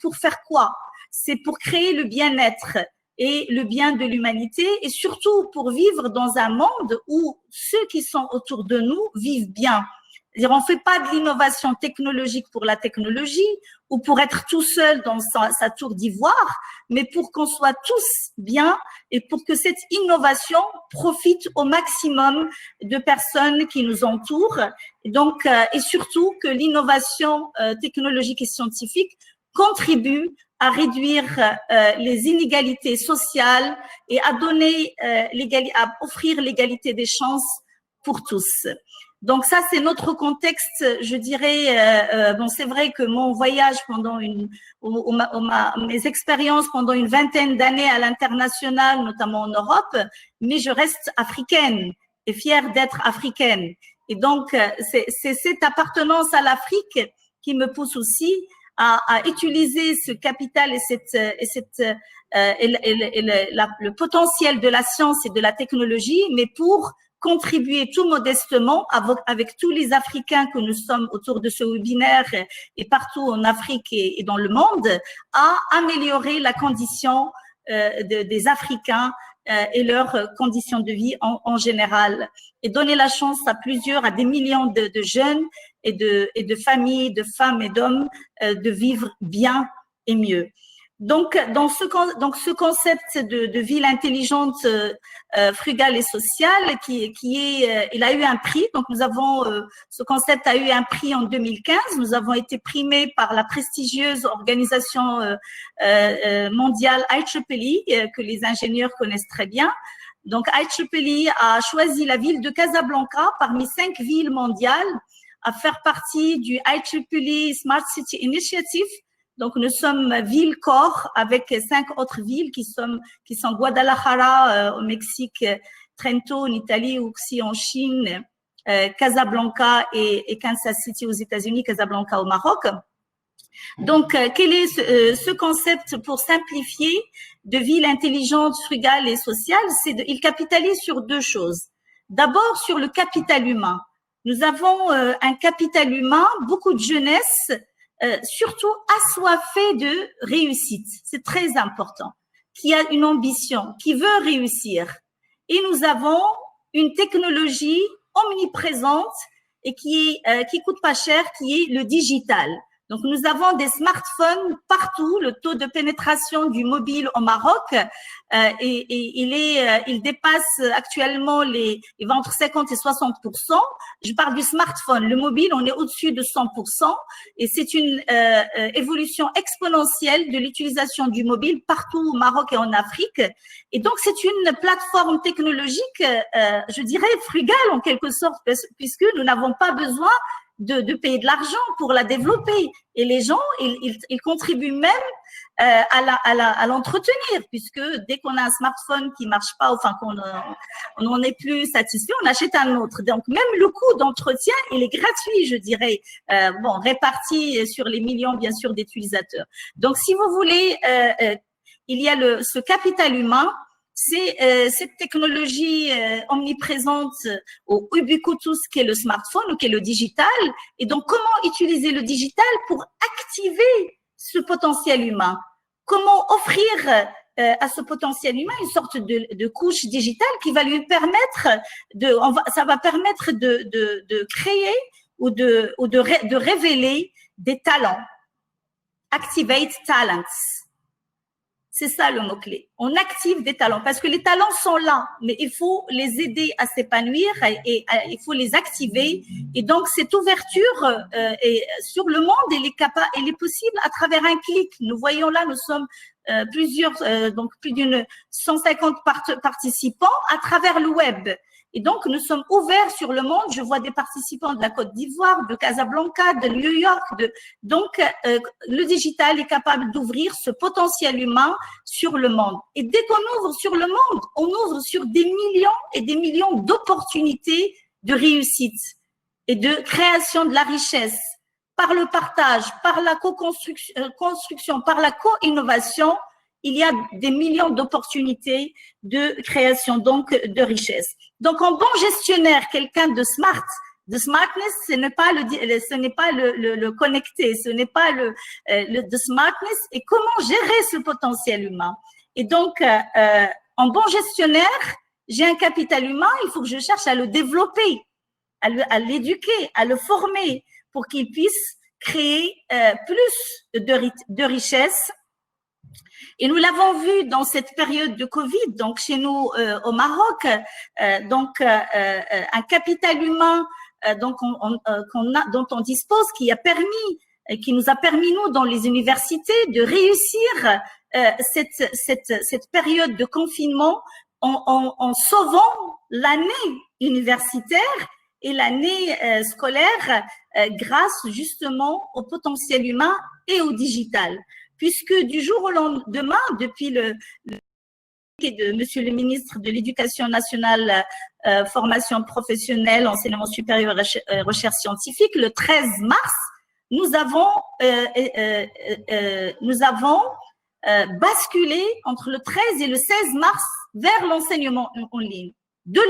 pour faire quoi? C'est pour créer le bien-être et le bien de l'humanité, et surtout pour vivre dans un monde où ceux qui sont autour de nous vivent bien. C'est-à-dire, on ne fait pas de l'innovation technologique pour la technologie ou pour être tout seul dans sa tour d'ivoire, mais pour qu'on soit tous bien et pour que cette innovation profite au maximum de personnes qui nous entourent. Et donc, et surtout que l'innovation technologique et scientifique contribue à réduire les inégalités sociales et à offrir l'égalité des chances pour tous. Donc ça, c'est notre contexte, je dirais. Bon, c'est vrai que mon voyage pendant mes expériences pendant une vingtaine d'années à l'international, notamment en Europe, mais je reste africaine et fière d'être africaine. Et donc, c'est cette appartenance à l'Afrique qui me pousse aussi à utiliser ce capital et le potentiel de la science et de la technologie, mais pour contribuer tout modestement avec tous les Africains que nous sommes autour de ce webinaire et partout en Afrique et dans le monde, à améliorer la condition des Africains et leurs conditions de vie en général, et donner la chance à des millions de jeunes et de familles, de femmes et d'hommes de vivre bien et mieux. Donc, ce concept de ville intelligente, frugale et sociale, il a eu un prix. Donc, ce concept a eu un prix en 2015. Nous avons été primés par la prestigieuse organisation mondiale IEEE, que les ingénieurs connaissent très bien. Donc, IEEE a choisi la ville de Casablanca parmi 5 villes mondiales à faire partie du IEEE Smart City Initiative. Donc, nous sommes ville-corps avec 5 autres villes qui sont Guadalajara au Mexique, Trento en Italie, ou aussi en Chine, Casablanca et Kansas City aux États-Unis, Casablanca au Maroc. Donc, quel est ce concept pour simplifier de ville intelligente, frugale et sociale? Il capitalise sur 2 choses. D'abord, sur le capital humain. Nous avons un capital humain, beaucoup de jeunesse, surtout assoiffée de réussite. C'est très important. Qui a une ambition, qui veut réussir. Et nous avons une technologie omniprésente et qui coûte pas cher, qui est le digital. Donc, nous avons des smartphones partout. Le taux de pénétration du mobile au Maroc, il dépasse actuellement il va entre 50 et 60%. Je parle du smartphone. Le mobile, on est au-dessus de 100%. Et c'est une évolution exponentielle de l'utilisation du mobile partout au Maroc et en Afrique. Et donc, c'est une plateforme technologique, je dirais, frugale en quelque sorte, puisque nous n'avons pas besoin de payer de l'argent pour la développer. Et les gens, ils contribuent même à l'entretenir, puisque dès qu'on a un smartphone qui marche pas, enfin qu'on n'en est plus satisfait, on achète un autre. Donc, même le coût d'entretien, il est gratuit, je dirais, réparti sur les millions, bien sûr, d'utilisateurs. Donc, si vous voulez, il y a ce capital humain. C'est cette technologie omniprésente ou ubiquitous qu'est le smartphone ou qu'est le digital. Et donc, comment utiliser le digital pour activer ce potentiel humain? Comment offrir à ce potentiel humain une sorte de couche digitale qui va lui permettre ça va permettre de créer ou de révéler des talents. Activate talents. C'est ça le mot-clé. On active des talents parce que les talents sont là, mais il faut les aider à s'épanouir et il faut les activer. Et donc, cette ouverture sur le monde, elle est possible à travers un clic. Nous voyons là, nous sommes donc plus d'une 150 participants à travers le web. Et donc, nous sommes ouverts sur le monde. Je vois des participants de la Côte d'Ivoire, de Casablanca, de New York. Donc, le digital est capable d'ouvrir ce potentiel humain sur le monde. Et dès qu'on ouvre sur le monde, on ouvre sur des millions et des millions d'opportunités de réussite et de création de la richesse par le partage, par la co-construction, par la co-innovation. Il y a des millions d'opportunités de création, donc de richesse. Donc, en bon gestionnaire, quelqu'un de smartness, ce n'est pas le connecté, ce n'est pas le smartness. Et comment gérer ce potentiel humain? Et donc, en bon gestionnaire, j'ai un capital humain, il faut que je cherche à le développer, à l'éduquer, à le former pour qu'il puisse créer plus de richesse. Et nous l'avons vu dans cette période de Covid, donc chez nous au Maroc, donc un capital humain dont on dispose, qui nous a permis nous dans les universités de réussir cette période de confinement en sauvant l'année universitaire et l'année scolaire grâce justement au potentiel humain et au digital. Puisque du jour au lendemain, depuis le de Monsieur le ministre de l'Éducation nationale, formation professionnelle, enseignement supérieur et recherche scientifique, le 13 mars, nous avons basculé entre le 13 et le 16 mars vers l'enseignement en ligne, de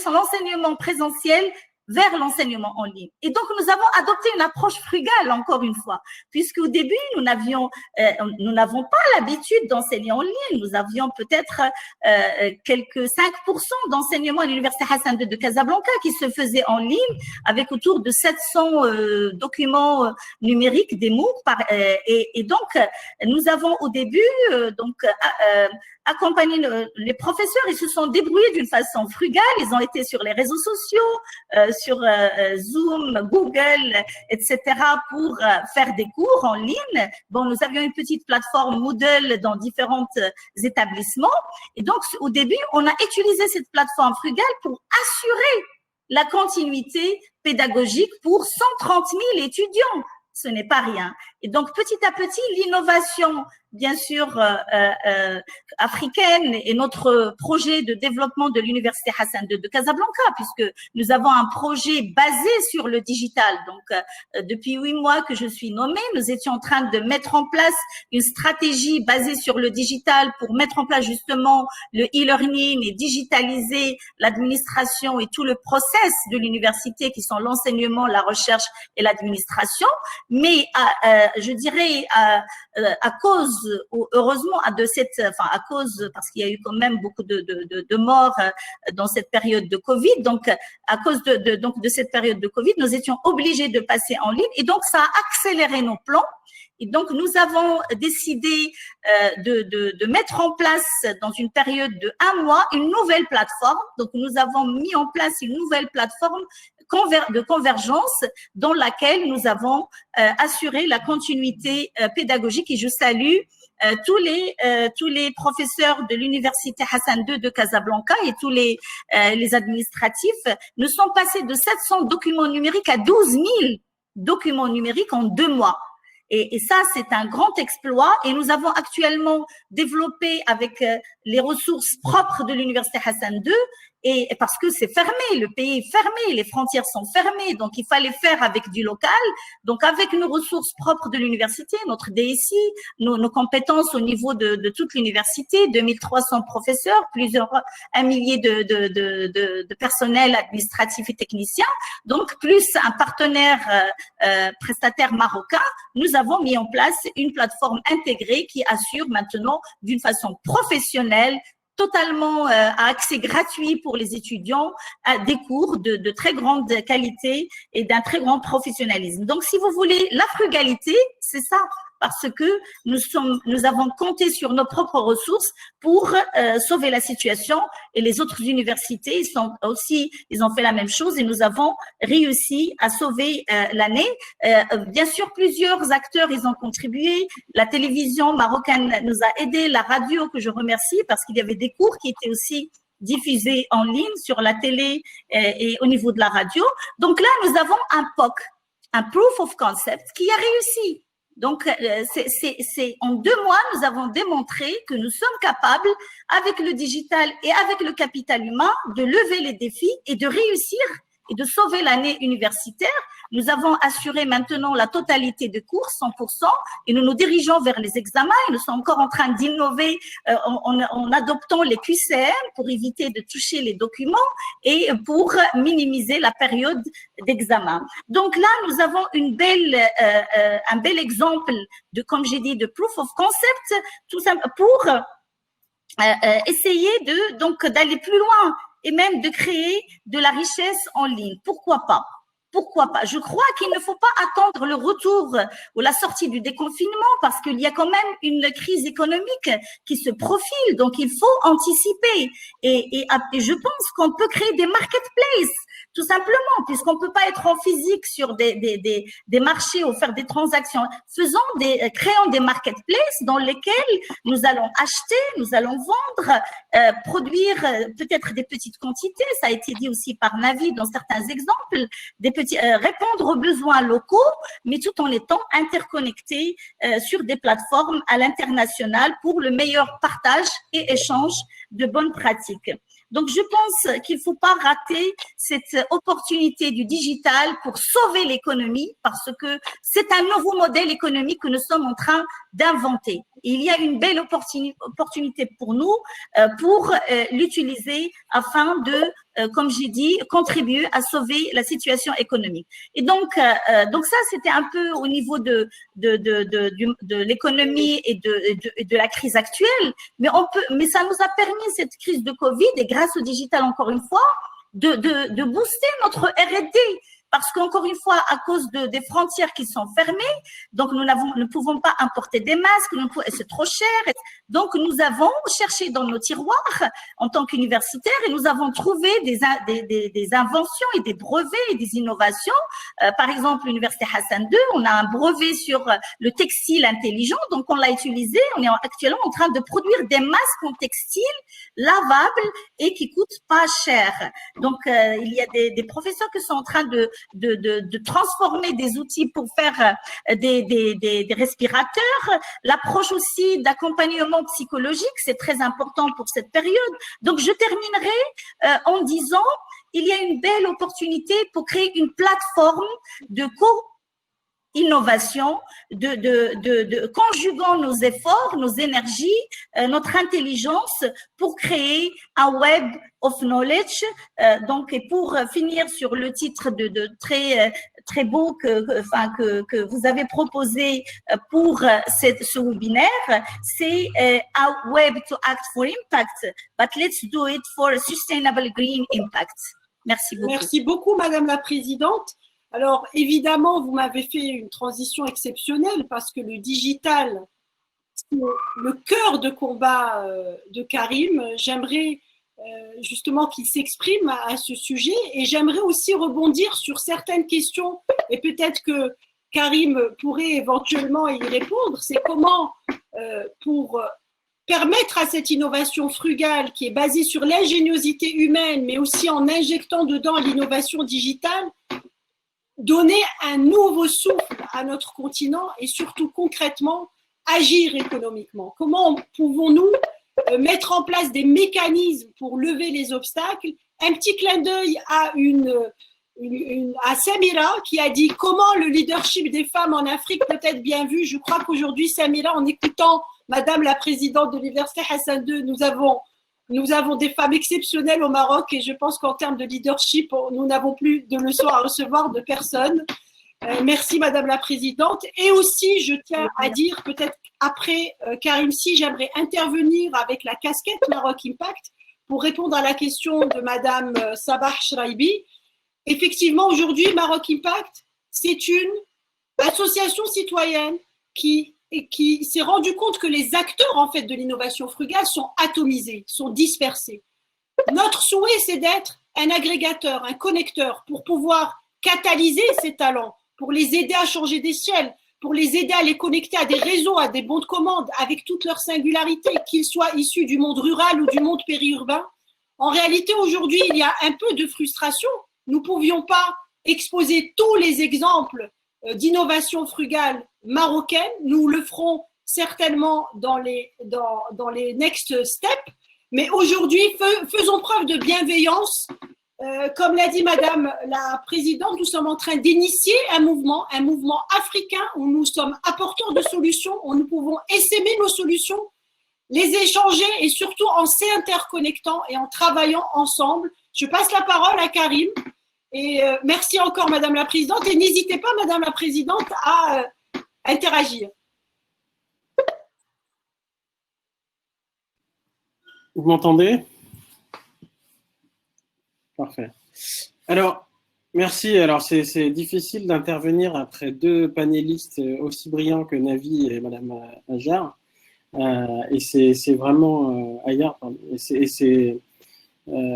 l'enseignement présentiel vers l'enseignement en ligne. Et donc, nous avons adopté une approche frugale, encore une fois, puisque au début, nous n'avons pas l'habitude d'enseigner en ligne. Nous avions peut-être quelques 5% d'enseignement à l'Université Hassan II de Casablanca qui se faisait en ligne avec autour de 700 documents numériques, des MOOC. Et donc, nous avons au début accompagné les professeurs. Ils se sont débrouillés d'une façon frugale. Ils ont été sur les réseaux sociaux, sur Zoom, Google, etc. pour faire des cours en ligne. Bon, nous avions une petite plateforme Moodle dans différents établissements. Et donc, au début, on a utilisé cette plateforme frugale pour assurer la continuité pédagogique pour 130 000 étudiants. Ce n'est pas rien. Et donc, petit à petit, l'innovation, bien sûr, africaine et notre projet de développement de l'Université Hassan II de Casablanca, puisque nous avons un projet basé sur le digital. Donc, depuis 8 mois que je suis nommée, nous étions en train de mettre en place une stratégie basée sur le digital pour mettre en place justement le e-learning et digitaliser l'administration et tout le process de l'université qui sont l'enseignement, la recherche et l'administration. Mais je dirais, à cause, ou heureusement, à cause, parce qu'il y a eu quand même beaucoup de morts dans cette période de Covid. Donc, à cause de cette période de Covid, nous étions obligés de passer en ligne et donc ça a accéléré nos plans. Et donc, nous avons décidé de mettre en place, dans une période de 1 mois, une nouvelle plateforme. Donc, nous avons mis en place une nouvelle plateforme de convergence dans laquelle nous avons assuré la continuité pédagogique. Et je salue tous les professeurs de l'université Hassan II de Casablanca et tous les administratifs. Nous sommes passés de 700 documents numériques à 12 000 documents numériques en 2 mois. Et ça, c'est un grand exploit. Et nous avons actuellement développé avec les ressources propres de l'université Hassan II, et parce que c'est fermé, le pays est fermé, les frontières sont fermées, donc il fallait faire avec du local. Donc avec nos ressources propres de l'université, notre DSI, nos compétences au niveau de toute l'université, 2300 professeurs, 1 millier de personnel administratif et technicien, donc plus un partenaire prestataire marocain, nous avons mis en place une plateforme intégrée qui assure maintenant d'une façon professionnelle, totalement à accès gratuit pour les étudiants, à des cours de très grande qualité et d'un très grand professionnalisme. Donc, si vous voulez, la frugalité, c'est ça, parce que nous avons compté sur nos propres ressources pour sauver la situation, et les autres universités ils ont fait la même chose et nous avons réussi à sauver l'année. Bien sûr, plusieurs acteurs, ils ont contribué. La télévision marocaine nous a aidés, la radio, que je remercie, parce qu'il y avait des cours qui étaient aussi diffusés en ligne sur la télé et au niveau de la radio. Donc là, nous avons un POC, un Proof of Concept, qui a réussi. Donc, en 2 mois, nous avons démontré que nous sommes capables, avec le digital et avec le capital humain, de lever les défis et de réussir et de sauver l'année universitaire. Nous avons assuré maintenant la totalité des cours, 100%, et nous nous dirigeons vers les examens. Et nous sommes encore en train d'innover en adoptant les QCM pour éviter de toucher les documents et pour minimiser la période d'examen. Donc là, nous avons un bel exemple de, comme j'ai dit, de proof of concept, tout ça pour essayer d'aller plus loin et même de créer de la richesse en ligne. Pourquoi pas? Pourquoi pas? Je crois qu'il ne faut pas attendre le retour ou la sortie du déconfinement, parce qu'il y a quand même une crise économique qui se profile. Donc, il faut anticiper. Et je pense qu'on peut créer des marketplaces, tout simplement, puisqu'on ne peut pas être en physique sur des marchés ou faire des transactions. Créons des marketplaces dans lesquels nous allons acheter, nous allons vendre, produire peut-être des petites quantités. Ça a été dit aussi par Navi dans certains exemples, répondre aux besoins locaux, mais tout en étant interconnectés sur des plateformes à l'international pour le meilleur partage et échange de bonnes pratiques. Donc, je pense qu'il ne faut pas rater cette opportunité du digital pour sauver l'économie, parce que c'est un nouveau modèle économique que nous sommes en train d'inventer. Il y a une belle opportunité pour nous pour l'utiliser afin de, comme j'ai dit, contribuer à sauver la situation économique. Et donc ça, c'était un peu au niveau de l'économie et de la crise actuelle. Mais ça nous a permis, cette crise de Covid, et grâce au digital encore une fois, de booster notre R&D. Parce qu'encore une fois, à cause des frontières qui sont fermées, donc nous ne pouvons pas importer des masques, c'est trop cher. Donc nous avons cherché dans nos tiroirs en tant qu'universitaires et nous avons trouvé des inventions et des brevets et des innovations. Par exemple, l'université Hassan II, on a un brevet sur le textile intelligent, donc on l'a utilisé. On est actuellement en train de produire des masques en textile lavables et qui coûtent pas cher. Donc il y a des professeurs qui sont en train de transformer des outils pour faire des respirateurs. L'approche aussi d'accompagnement psychologique, c'est très important pour cette période. Donc, je terminerai en disant, il y a une belle opportunité pour créer une plateforme de innovation, de conjuguant nos efforts, nos énergies, notre intelligence pour créer un web of knowledge. Donc, et pour finir sur le titre très très beau que vous avez proposé pour ce webinaire, c'est a web to act for impact, but let's do it for a sustainable green impact. Merci beaucoup. Merci beaucoup, Madame la Présidente. Alors, évidemment, vous m'avez fait une transition exceptionnelle parce que le digital, c'est le cœur de combat de Karim. J'aimerais justement qu'il s'exprime à ce sujet et j'aimerais aussi rebondir sur certaines questions et peut-être que Karim pourrait éventuellement y répondre. C'est comment, pour permettre à cette innovation frugale qui est basée sur l'ingéniosité humaine, mais aussi en injectant dedans l'innovation digitale, donner un nouveau souffle à notre continent et surtout concrètement agir économiquement. Comment pouvons-nous mettre en place des mécanismes pour lever les obstacles? Un petit clin d'œil à à Samira qui a dit comment le leadership des femmes en Afrique peut être bien vu. Je crois qu'aujourd'hui, Samira, en écoutant Madame la Présidente de l'Université Hassan II, nous avons des femmes exceptionnelles au Maroc et je pense qu'en termes de leadership, nous n'avons plus de leçons à recevoir de personne. Merci Madame la Présidente. Et aussi, je tiens à dire, peut-être après Karim Si, j'aimerais intervenir avec la casquette Maroc Impact pour répondre à la question de Madame Sabah Shraibi. Effectivement, aujourd'hui, Maroc Impact, c'est une association citoyenne qui s'est rendu compte que les acteurs en fait de l'innovation frugale sont atomisés, sont dispersés. Notre souhait, c'est d'être un agrégateur, un connecteur pour pouvoir catalyser ces talents, pour les aider à changer d'échelle, pour les aider à les connecter à des réseaux, à des bons de commande, avec toutes leurs singularités, qu'ils soient issus du monde rural ou du monde périurbain. En réalité, aujourd'hui, il y a un peu de frustration. Nous ne pouvions pas exposer tous les exemples d'innovation frugale marocaine. Nous le ferons certainement dans les next steps. Mais aujourd'hui, faisons preuve de bienveillance. Comme l'a dit Madame la Présidente, nous sommes en train d'initier un mouvement africain où nous sommes apporteurs de solutions, où nous pouvons essaimer nos solutions, les échanger et surtout en s'interconnectant et en travaillant ensemble. Je passe la parole à Karim. Et merci encore Madame la Présidente et n'hésitez pas Madame la Présidente à interagir. Vous m'entendez? Parfait. Alors, merci. Alors, c'est difficile d'intervenir après deux panélistes aussi brillants que Navi et Madame Ajar. Et c'est vraiment Ayar.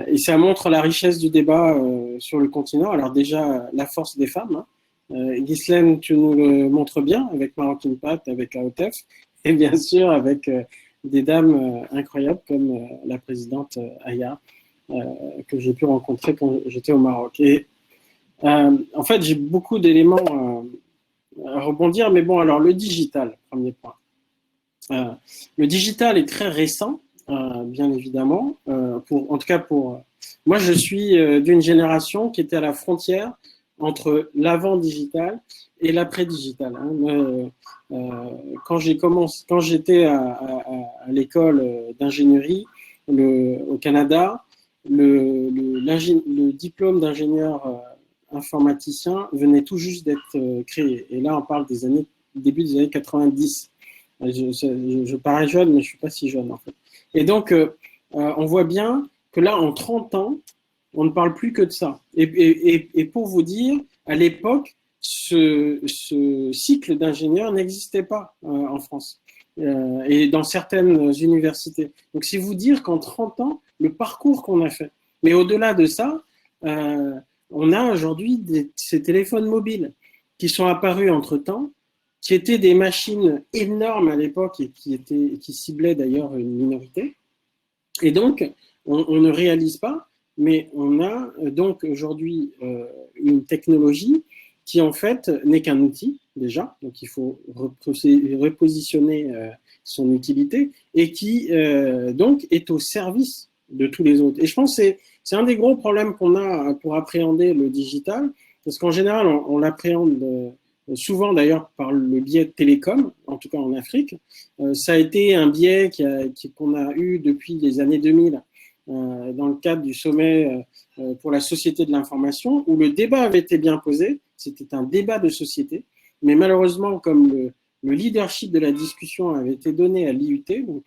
Et ça montre la richesse du débat sur le continent. Alors déjà, la force des femmes. Ghislaine, tu nous le montres bien avec Maroc Impact, avec AOTF, et bien sûr avec des dames incroyables comme la présidente Aya, que j'ai pu rencontrer quand j'étais au Maroc. Et en fait, j'ai beaucoup d'éléments à rebondir, mais bon, alors le digital, premier point. Le digital est très récent. Bien évidemment, en tout cas pour moi, je suis d'une génération qui était à la frontière entre l'avant digital et l'après digital. Quand j'étais à l'école d'ingénierie au Canada, le diplôme d'ingénieur informaticien venait tout juste d'être créé. Et là, on parle début des années 90. Je parais jeune, mais je ne suis pas si jeune en fait. Et donc, on voit bien que là, en 30 ans, on ne parle plus que de ça. Et pour vous dire, à l'époque, ce cycle d'ingénieur n'existait pas en France et dans certaines universités. Donc, c'est vous dire qu'en 30 ans, le parcours qu'on a fait. Mais au-delà de ça, on a aujourd'hui ces téléphones mobiles qui sont apparus entre-temps, qui étaient des machines énormes à l'époque et qui ciblaient d'ailleurs une minorité. Et donc, on ne réalise pas, mais on a donc aujourd'hui une technologie qui en fait n'est qu'un outil déjà, donc il faut repositionner son utilité, et qui donc est au service de tous les autres. Et je pense que c'est un des gros problèmes qu'on a pour appréhender le digital, parce qu'en général, on l'appréhende souvent d'ailleurs par le biais de télécom, en tout cas en Afrique. Ça a été un biais qu'on a eu depuis les années 2000 dans le cadre du sommet pour la société de l'information, où le débat avait été bien posé, c'était un débat de société, mais malheureusement, comme le leadership de la discussion avait été donné à l'IUT, donc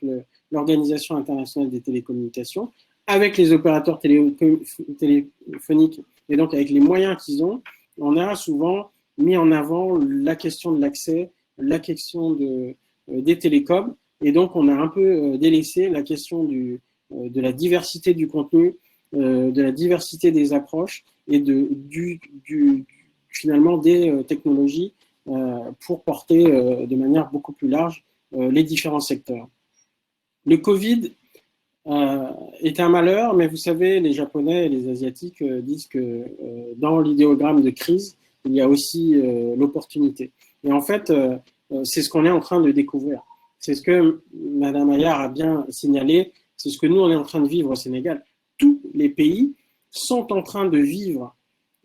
l'Organisation internationale des télécommunications, avec les opérateurs téléphoniques et donc avec les moyens qu'ils ont, on a souvent mis en avant la question de l'accès, la question des télécoms, et donc on a un peu délaissé la question de la diversité du contenu, de la diversité des approches et finalement des technologies pour porter de manière beaucoup plus large les différents secteurs. Le Covid est un malheur, mais vous savez, les Japonais et les Asiatiques disent que dans l'idéogramme de crise, il y a aussi l'opportunité. Et en fait, c'est ce qu'on est en train de découvrir. C'est ce que Mme Ayar a bien signalé, c'est ce que nous, on est en train de vivre au Sénégal. Tous les pays sont en train de vivre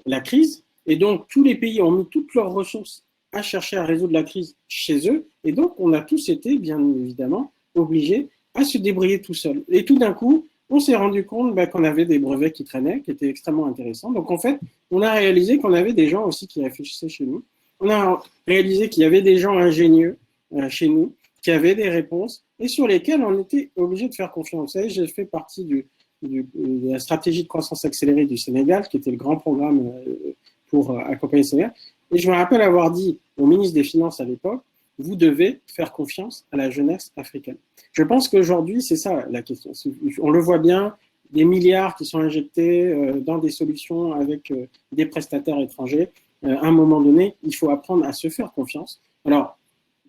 la crise, et donc tous les pays ont mis toutes leurs ressources à chercher à résoudre la crise chez eux, et donc on a tous été, bien évidemment, obligés à se débrouiller tout seul. Et tout d'un coup, on s'est rendu compte qu'on avait des brevets qui traînaient, qui étaient extrêmement intéressants. Donc en fait, on a réalisé qu'on avait des gens aussi qui réfléchissaient chez nous. On a réalisé qu'il y avait des gens ingénieux chez nous, qui avaient des réponses et sur lesquels on était obligé de faire confiance. Vous savez, j'ai fait partie de la stratégie de croissance accélérée du Sénégal, qui était le grand programme pour accompagner le Sénégal. Et je me rappelle avoir dit au ministre des Finances à l'époque, vous devez faire confiance à la jeunesse africaine. Je pense qu'aujourd'hui, c'est ça la question. On le voit bien, des milliards qui sont injectés dans des solutions avec des prestataires étrangers. À un moment donné, il faut apprendre à se faire confiance. Alors,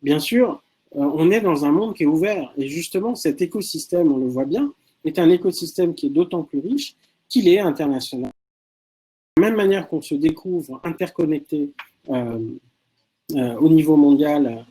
bien sûr, on est dans un monde qui est ouvert. Et justement, cet écosystème, on le voit bien, est un écosystème qui est d'autant plus riche qu'il est international. De la même manière qu'on se découvre interconnecté au niveau mondial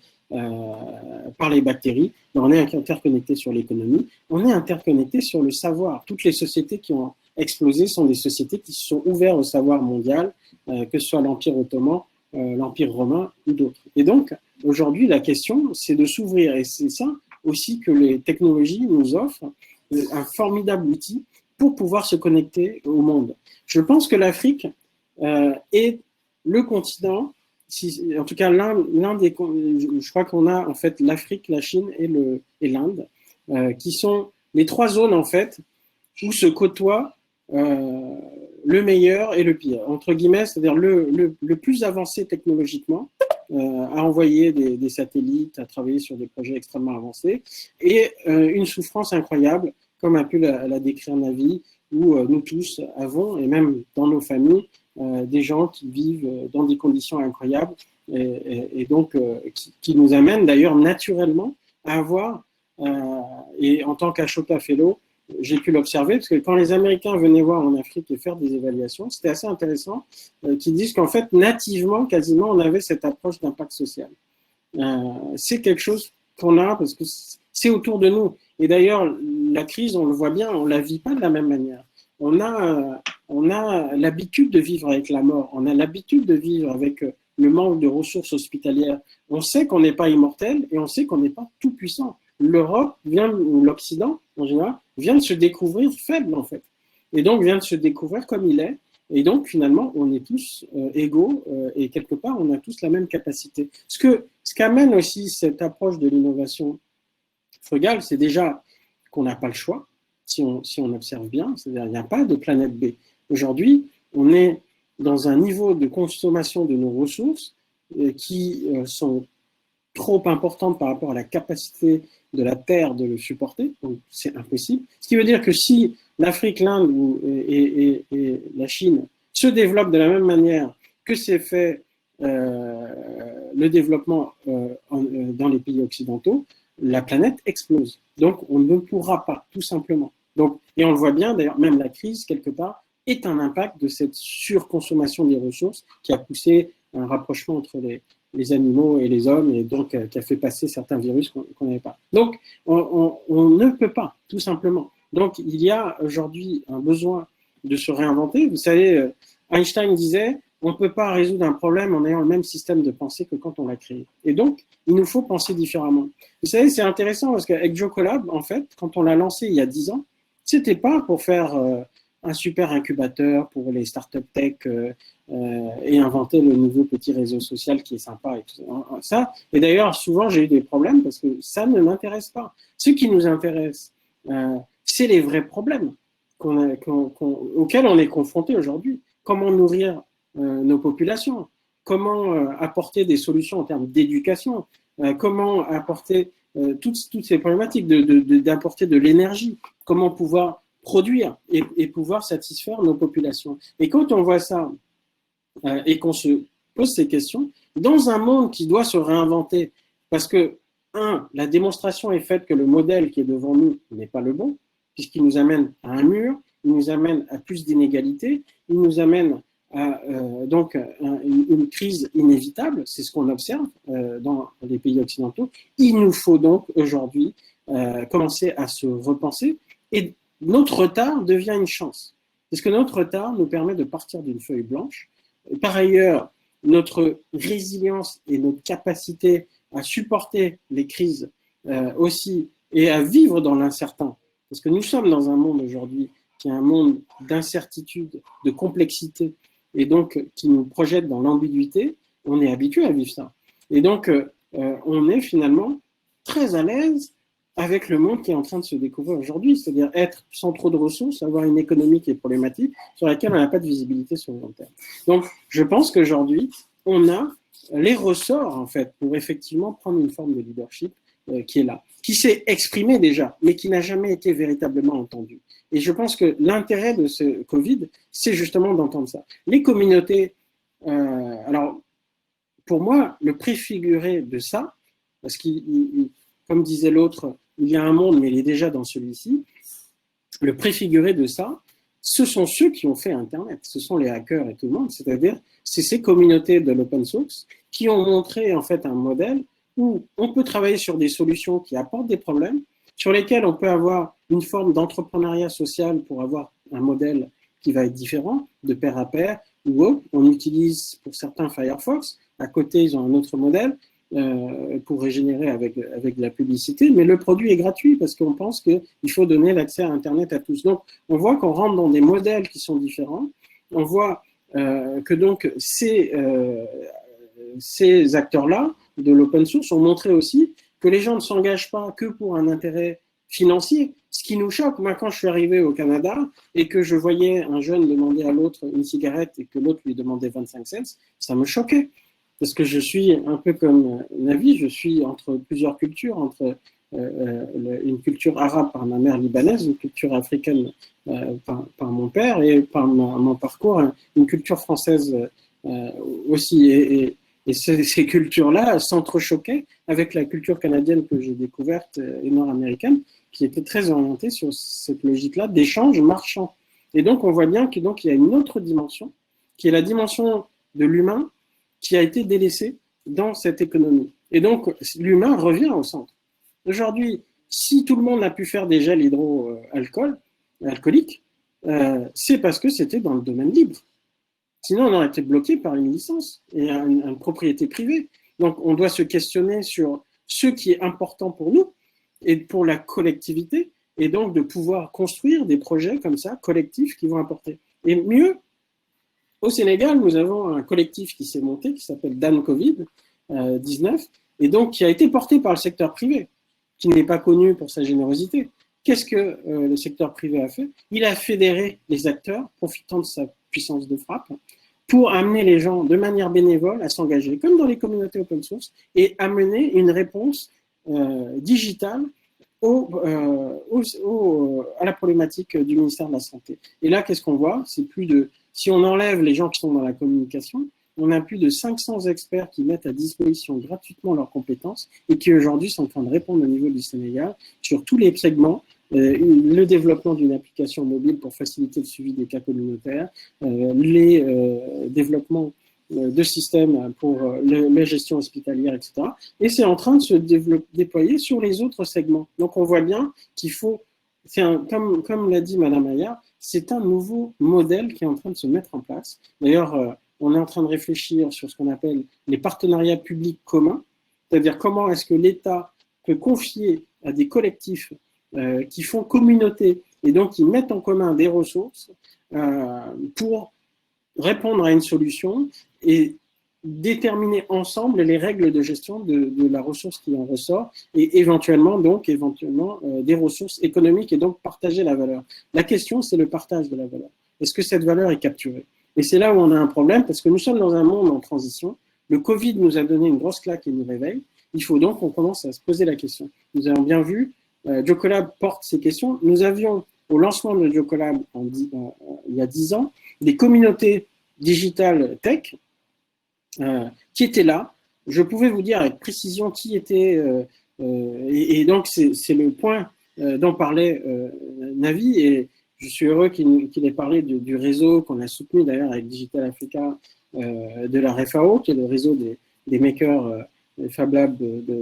par les bactéries, on est interconnecté sur l'économie, on est interconnecté sur le savoir. Toutes les sociétés qui ont explosé sont des sociétés qui se sont ouvertes au savoir mondial, que ce soit l'Empire ottoman, l'Empire romain ou d'autres. Et donc, aujourd'hui, la question, c'est de s'ouvrir. Et c'est ça aussi que les technologies nous offrent, un formidable outil pour pouvoir se connecter au monde. Je pense que l'Afrique est le continent, en tout cas l'un des, je crois qu'on a en fait l'Afrique, la Chine et l'Inde, qui sont les trois zones en fait où se côtoient le meilleur et le pire, entre guillemets, c'est-à-dire le plus avancé technologiquement, à envoyer des satellites, à travailler sur des projets extrêmement avancés, et une souffrance incroyable, comme a pu la décrire Navi, où nous tous avons, et même dans nos familles, des gens qui vivent dans des conditions incroyables, et donc qui nous amènent d'ailleurs naturellement à avoir, et en tant qu'Ashoka Fellow, j'ai pu l'observer, parce que quand les Américains venaient voir en Afrique et faire des évaluations, c'était assez intéressant, qu'ils disent qu'en fait, nativement, quasiment, on avait cette approche d'impact social. C'est quelque chose qu'on a, parce que c'est autour de nous. Et d'ailleurs, la crise, on le voit bien, on ne la vit pas de la même manière. On a l'habitude de vivre avec la mort, on a l'habitude de vivre avec le manque de ressources hospitalières. On sait qu'on n'est pas immortel et on sait qu'on n'est pas tout puissant. L'Europe ou l'Occident, en général, vient de se découvrir faible, en fait. Et donc, vient de se découvrir comme il est. Et donc, finalement, on est tous égaux et quelque part, on a tous la même capacité. Ce qu'amène aussi cette approche de l'innovation frugale, c'est déjà qu'on n'a pas le choix, si on observe bien. C'est-à-dire qu'il n'y a pas de planète B. Aujourd'hui, on est dans un niveau de consommation de nos ressources qui sont trop importantes par rapport à la capacité de la Terre de le supporter, donc c'est impossible. Ce qui veut dire que si l'Afrique, l'Inde et la Chine se développent de la même manière que c'est fait le développement dans les pays occidentaux, la planète explose. Donc on ne pourra pas, tout simplement. Donc, et on le voit bien, d'ailleurs, même la crise, quelque part, est un impact de cette surconsommation des ressources qui a poussé un rapprochement entre les animaux et les hommes, et donc qui a fait passer certains virus qu'on n'avait pas. Donc, on ne peut pas, tout simplement. Donc, il y a aujourd'hui un besoin de se réinventer. Vous savez, Einstein disait, on ne peut pas résoudre un problème en ayant le même système de pensée que quand on l'a créé. Et donc, il nous faut penser différemment. Vous savez, c'est intéressant parce qu'avec Jocolab, en fait, quand on l'a lancé il y a 10 ans, C'était pas pour faire un super incubateur pour les startups tech et inventer le nouveau petit réseau social qui est sympa et tout ça. Et d'ailleurs, souvent, j'ai eu des problèmes parce que ça ne m'intéresse pas. Ce qui nous intéresse, c'est les vrais problèmes auxquels on est confronté aujourd'hui. Comment nourrir nos populations? Comment apporter des solutions en termes d'éducation? Comment apporter toutes ces problématiques d'apporter de l'énergie? Comment pouvoir produire et pouvoir satisfaire nos populations? Et quand on voit ça et qu'on se pose ces questions, dans un monde qui doit se réinventer, parce que, la démonstration est faite que le modèle qui est devant nous n'est pas le bon, puisqu'il nous amène à un mur, il nous amène à plus d'inégalités, il nous amène à donc une crise inévitable, c'est ce qu'on observe dans les pays occidentaux. Il nous faut donc aujourd'hui commencer à se repenser, et notre retard devient une chance, parce que notre retard nous permet de partir d'une feuille blanche. Par ailleurs, notre résilience et notre capacité à supporter les crises aussi, et à vivre dans l'incertain, parce que nous sommes dans un monde aujourd'hui qui est un monde d'incertitude, de complexité, et donc qui nous projette dans l'ambiguïté. On est habitué à vivre ça. Et donc, on est finalement très à l'aise avec le monde qui est en train de se découvrir aujourd'hui, c'est-à-dire être sans trop de ressources, avoir une économie qui est problématique, sur laquelle on n'a pas de visibilité sur le long terme. Donc, je pense qu'aujourd'hui, on a les ressorts, en fait, pour effectivement prendre une forme de leadership qui est là, qui s'est exprimé déjà, mais qui n'a jamais été véritablement entendu. Et je pense que l'intérêt de ce Covid, c'est justement d'entendre ça. Les communautés, alors, pour moi, le préfiguré de ça, parce qu'il, comme disait l'autre, il y a un monde, mais il est déjà dans celui-ci, le préfiguré de ça, ce sont ceux qui ont fait Internet, ce sont les hackers et tout le monde, c'est-à-dire, c'est ces communautés de l'open source qui ont montré en fait un modèle où on peut travailler sur des solutions qui apportent des problèmes, sur lesquels on peut avoir une forme d'entrepreneuriat social pour avoir un modèle qui va être différent, de pair à pair, ou autre. On utilise pour certains Firefox, à côté ils ont un autre modèle pour régénérer avec de la publicité, mais le produit est gratuit parce qu'on pense qu'il faut donner l'accès à Internet à tous. Donc on voit qu'on rentre dans des modèles qui sont différents, on voit que donc ces acteurs-là de l'open source ont montré aussi que les gens ne s'engagent pas que pour un intérêt financier. Ce qui nous choque, moi, quand je suis arrivé au Canada et que je voyais un jeune demander à l'autre une cigarette et que l'autre lui demandait 25 cents, ça me choquait. Parce que je suis un peu comme Navi, je suis entre plusieurs cultures, entre une culture arabe par ma mère libanaise, une culture africaine par mon père et par mon parcours, une culture française aussi. Et ces cultures-là s'entrechoquaient avec la culture canadienne que j'ai découverte et nord-américaine, qui était très orientée sur cette logique-là d'échange marchand. Et donc, on voit bien qu'il y a une autre dimension, qui est la dimension de l'humain, qui a été délaissée dans cette économie. Et donc, l'humain revient au centre. Aujourd'hui, si tout le monde a pu faire des gels hydroalcooliques, c'est parce que c'était dans le domaine libre. Sinon, on aurait été bloqué par une licence et une propriété privée. Donc, on doit se questionner sur ce qui est important pour nous et pour la collectivité, et donc de pouvoir construire des projets comme ça, collectifs, qui vont apporter. Et mieux, au Sénégal, nous avons un collectif qui s'est monté, qui s'appelle Dan Covid-19, et donc qui a été porté par le secteur privé, qui n'est pas connu pour sa générosité. Qu'est-ce que le secteur privé a fait? Il a fédéré les acteurs, profitant de sa puissance de frappe, pour amener les gens de manière bénévole à s'engager, comme dans les communautés open source, et amener une réponse digitale à la problématique du ministère de la Santé. Et là, qu'est-ce qu'on voit? C'est si on enlève les gens qui sont dans la communication, on a plus de 500 experts qui mettent à disposition gratuitement leurs compétences et qui aujourd'hui sont en train de répondre au niveau du Sénégal sur tous les segments, le développement d'une application mobile pour faciliter le suivi des cas communautaires, les développements de systèmes pour la gestion hospitalière, etc. Et c'est en train de se déployer sur les autres segments. Donc on voit bien qu'il faut, comme l'a dit Madame Aya, c'est un nouveau modèle qui est en train de se mettre en place. D'ailleurs, on est en train de réfléchir sur ce qu'on appelle les partenariats publics communs, c'est-à-dire comment est-ce que l'État peut confier à des collectifs qui font communauté et donc ils mettent en commun des ressources pour répondre à une solution et déterminer ensemble les règles de gestion de la ressource qui en ressort et éventuellement des ressources économiques et donc partager la valeur. La question, c'est le partage de la valeur. Est-ce que cette valeur est capturée? Et c'est là où on a un problème parce que nous sommes dans un monde en transition. Le Covid nous a donné une grosse claque et nous réveille. Il faut donc qu'on commence à se poser la question. Nous avons bien vu, Jocolab porte ces questions. Nous avions, au lancement de Jocolab il y a 10 ans, des communautés digitales tech qui étaient là. Je pouvais vous dire avec précision qui était, et donc c'est le point dont parlait Navi, et je suis heureux qu'il ait parlé du réseau qu'on a soutenu d'ailleurs avec Digital Africa de la RFAO, qui est le réseau des makers Fab Lab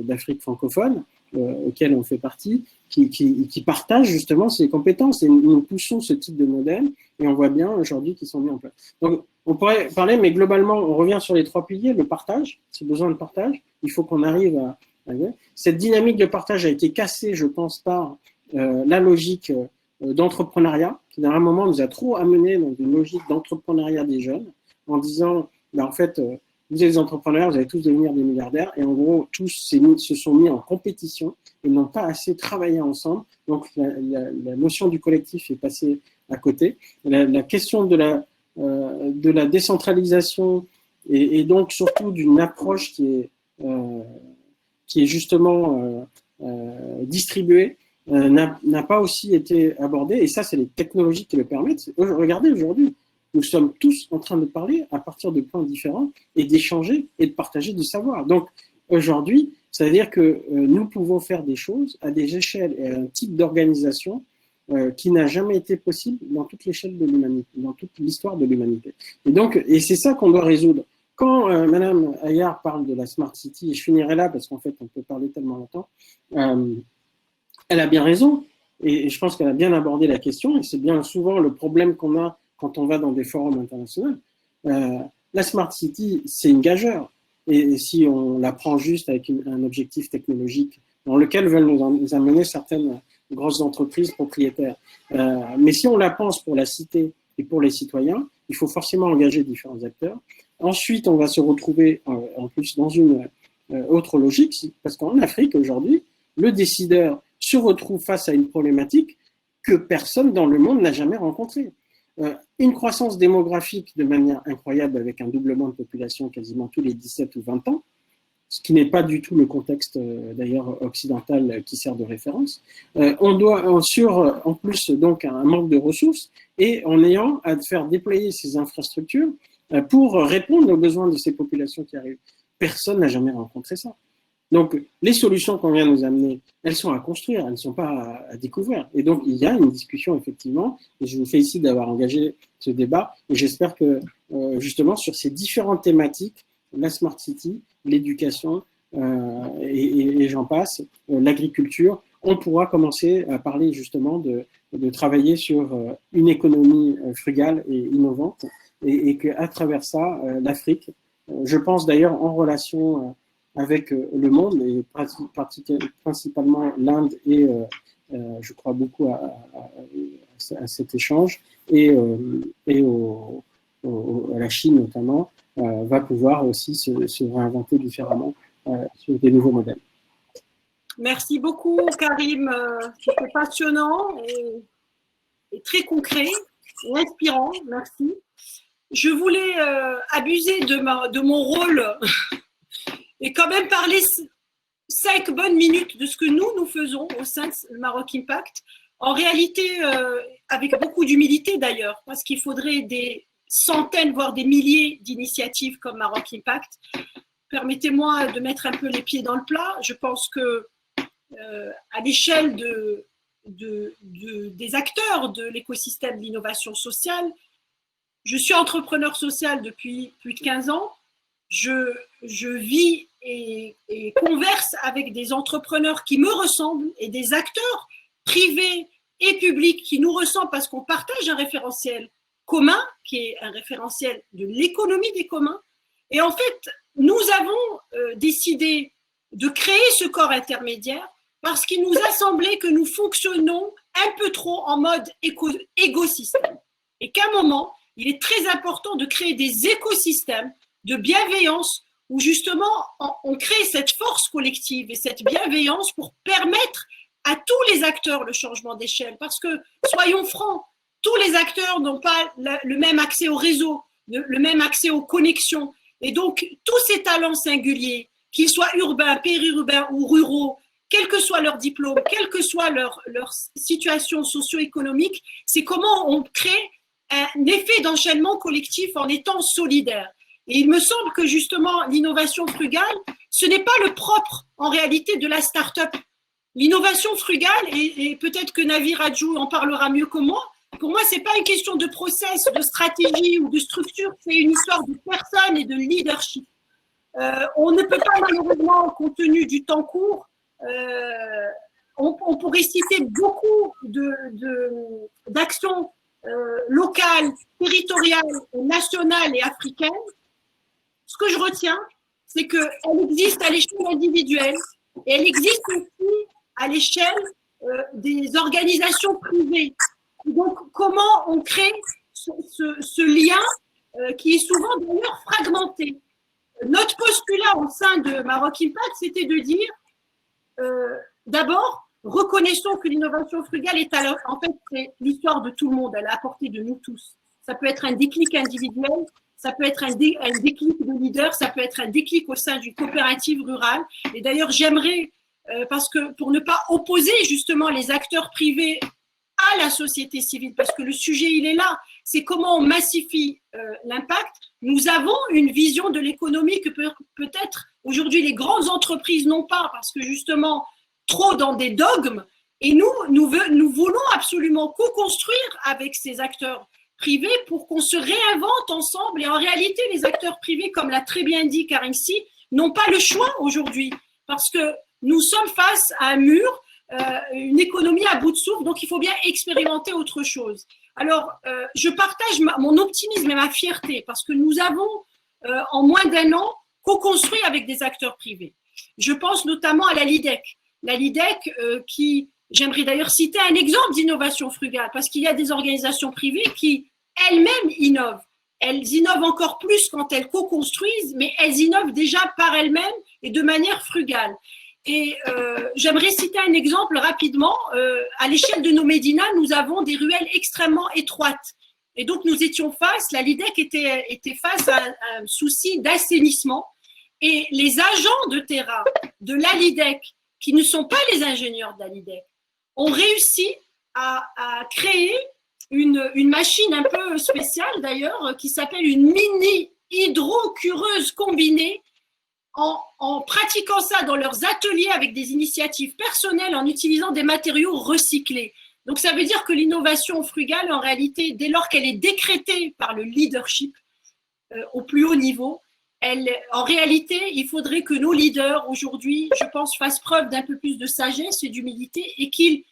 d'Afrique francophone, auquel on fait partie, qui partagent justement ces compétences. Et nous poussons ce type de modèle, et on voit bien aujourd'hui qu'ils sont mis en place. Donc, on pourrait parler, mais globalement, on revient sur les 3 piliers. Le partage, c'est besoin de partage. Il faut qu'on arrive à... Cette dynamique de partage a été cassée, je pense, par la logique d'entrepreneuriat, qui, dans un moment, nous a trop amené dans une logique d'entrepreneuriat des jeunes, en disant, en fait, vous êtes des entrepreneurs, vous allez tous devenir des milliardaires, et en gros, tous se sont mis en compétition et n'ont pas assez travaillé ensemble. Donc, la notion du collectif est passée à côté. La question de la décentralisation et donc surtout d'une approche qui est justement distribuée n'a pas aussi été abordée. Et ça, c'est les technologies qui le permettent. Regardez aujourd'hui, nous sommes tous en train de parler à partir de points différents et d'échanger et de partager du savoir. Donc aujourd'hui, ça veut dire que nous pouvons faire des choses à des échelles et à un type d'organisation qui n'a jamais été possible dans toute l'échelle de l'humanité, dans toute l'histoire de l'humanité. Et c'est ça qu'on doit résoudre. Quand Madame Ayar parle de la Smart City, et je finirai là parce qu'en fait on peut parler tellement longtemps, elle a bien raison, et je pense qu'elle a bien abordé la question, et c'est bien souvent le problème qu'on a quand on va dans des forums internationaux. La Smart City, c'est une gageure, et si on la prend juste avec un objectif technologique dans lequel veulent nous amener certaines grosses entreprises propriétaires. Mais si on la pense pour la cité et pour les citoyens, il faut forcément engager différents acteurs. Ensuite, on va se retrouver en plus dans une autre logique, parce qu'en Afrique, aujourd'hui, le décideur se retrouve face à une problématique que personne dans le monde n'a jamais rencontrée. Une croissance démographique de manière incroyable avec un doublement de population quasiment tous les 17 ou 20 ans, ce qui n'est pas du tout le contexte d'ailleurs occidental qui sert de référence. On doit en plus donc un manque de ressources et en ayant à faire déployer ces infrastructures pour répondre aux besoins de ces populations qui arrivent. Personne n'a jamais rencontré ça. Donc, les solutions qu'on vient nous amener, elles sont à construire, elles ne sont pas à découvrir. Et donc, il y a une discussion, effectivement, et je vous félicite d'avoir engagé ce débat. Et j'espère que, justement, sur ces différentes thématiques, la Smart City, l'éducation, et j'en passe, l'agriculture, on pourra commencer à parler, justement, de travailler sur une économie frugale et innovante, et qu'à travers ça, l'Afrique, je pense d'ailleurs en relation avec le monde, et principalement l'Inde, et je crois beaucoup à cet échange, et à la Chine notamment, va pouvoir aussi se réinventer différemment sur des nouveaux modèles. Merci beaucoup, Karim. C'était passionnant et très concret et inspirant. Merci. Je voulais abuser de mon rôle et quand même parler 5 bonnes minutes de ce que nous faisons au sein de Maroc Impact. En réalité, avec beaucoup d'humilité d'ailleurs, parce qu'il faudrait des centaines, voire des milliers d'initiatives comme Maroc Impact. Permettez-moi de mettre un peu les pieds dans le plat. Je pense que à l'échelle des acteurs de l'écosystème de l'innovation sociale, je suis entrepreneur social depuis plus de 15 ans. Je vis et converse avec des entrepreneurs qui me ressemblent et des acteurs privés et publics qui nous ressemblent parce qu'on partage un référentiel commun qui est un référentiel de l'économie des communs. Et en fait, nous avons décidé de créer ce corps intermédiaire parce qu'il nous a semblé que nous fonctionnons un peu trop en mode écosystème. Et qu'à un moment, il est très important de créer des écosystèmes de bienveillance où justement on crée cette force collective et cette bienveillance pour permettre à tous les acteurs le changement d'échelle. Parce que, soyons francs, tous les acteurs n'ont pas le même accès au réseau, le même accès aux connexions. Et donc, tous ces talents singuliers, qu'ils soient urbains, périurbains ou ruraux, quel que soit leur diplôme, quelle que soit leur situation socio-économique, c'est comment on crée un effet d'enchaînement collectif en étant solidaire. Et il me semble que justement, l'innovation frugale, ce n'est pas le propre en réalité de la start-up. L'innovation frugale, et peut-être que Navi Radjou en parlera mieux que moi, pour moi, ce n'est pas une question de process, de stratégie ou de structure, c'est une histoire de personnes et de leadership. On ne peut pas malheureusement, compte tenu du temps court, on pourrait citer beaucoup d'actions locales, territoriales, nationales et africaines. Ce que je retiens, c'est qu'elle existe à l'échelle individuelle et elle existe aussi à l'échelle des organisations privées. Donc, comment on crée ce lien qui est souvent d'ailleurs fragmenté. Notre postulat au sein de Maroc Impact, c'était de dire, d'abord, reconnaissons que l'innovation frugale est en fait, c'est l'histoire de tout le monde, elle est à portée de nous tous. Ça peut être un déclic individuel, ça peut être un déclic de leader, ça peut être un déclic au sein d'une coopérative rurale. Et d'ailleurs, j'aimerais, parce que pour ne pas opposer justement les acteurs privés à la société civile, parce que le sujet, il est là, c'est comment on massifie l'impact. Nous avons une vision de l'économie que peut-être aujourd'hui les grandes entreprises n'ont pas, parce que justement, trop dans des dogmes, et nous voulons absolument co-construire avec ces acteurs privés pour qu'on se réinvente ensemble. Et en réalité, les acteurs privés, comme l'a très bien dit Karim Sy, n'ont pas le choix aujourd'hui, parce que nous sommes face à un mur, une économie à bout de souffle, donc il faut bien expérimenter autre chose. Alors, je partage mon optimisme et ma fierté, parce que nous avons, en moins d'un an, co-construit avec des acteurs privés. Je pense notamment à la LIDEC. La LIDEC qui, j'aimerais d'ailleurs citer un exemple d'innovation frugale, parce qu'il y a des organisations privées qui elles-mêmes innovent. Elles innovent encore plus quand elles co-construisent, mais elles innovent déjà par elles-mêmes et de manière frugale. Et j'aimerais citer un exemple rapidement. À l'échelle de nos médinas, nous avons des ruelles extrêmement étroites. Et donc, nous étions face, la LIDEC était face à un souci d'assainissement. Et les agents de terrain de la LIDEC, qui ne sont pas les ingénieurs de la LIDEC, ont réussi à créer une machine un peu spéciale d'ailleurs, qui s'appelle une mini hydrocureuse combinée, en pratiquant ça dans leurs ateliers avec des initiatives personnelles, en utilisant des matériaux recyclés. Donc, ça veut dire que l'innovation frugale, en réalité, dès lors qu'elle est décrétée par le leadership au plus haut niveau, en réalité, il faudrait que nos leaders, aujourd'hui, je pense, fassent preuve d'un peu plus de sagesse et d'humilité et qu'ils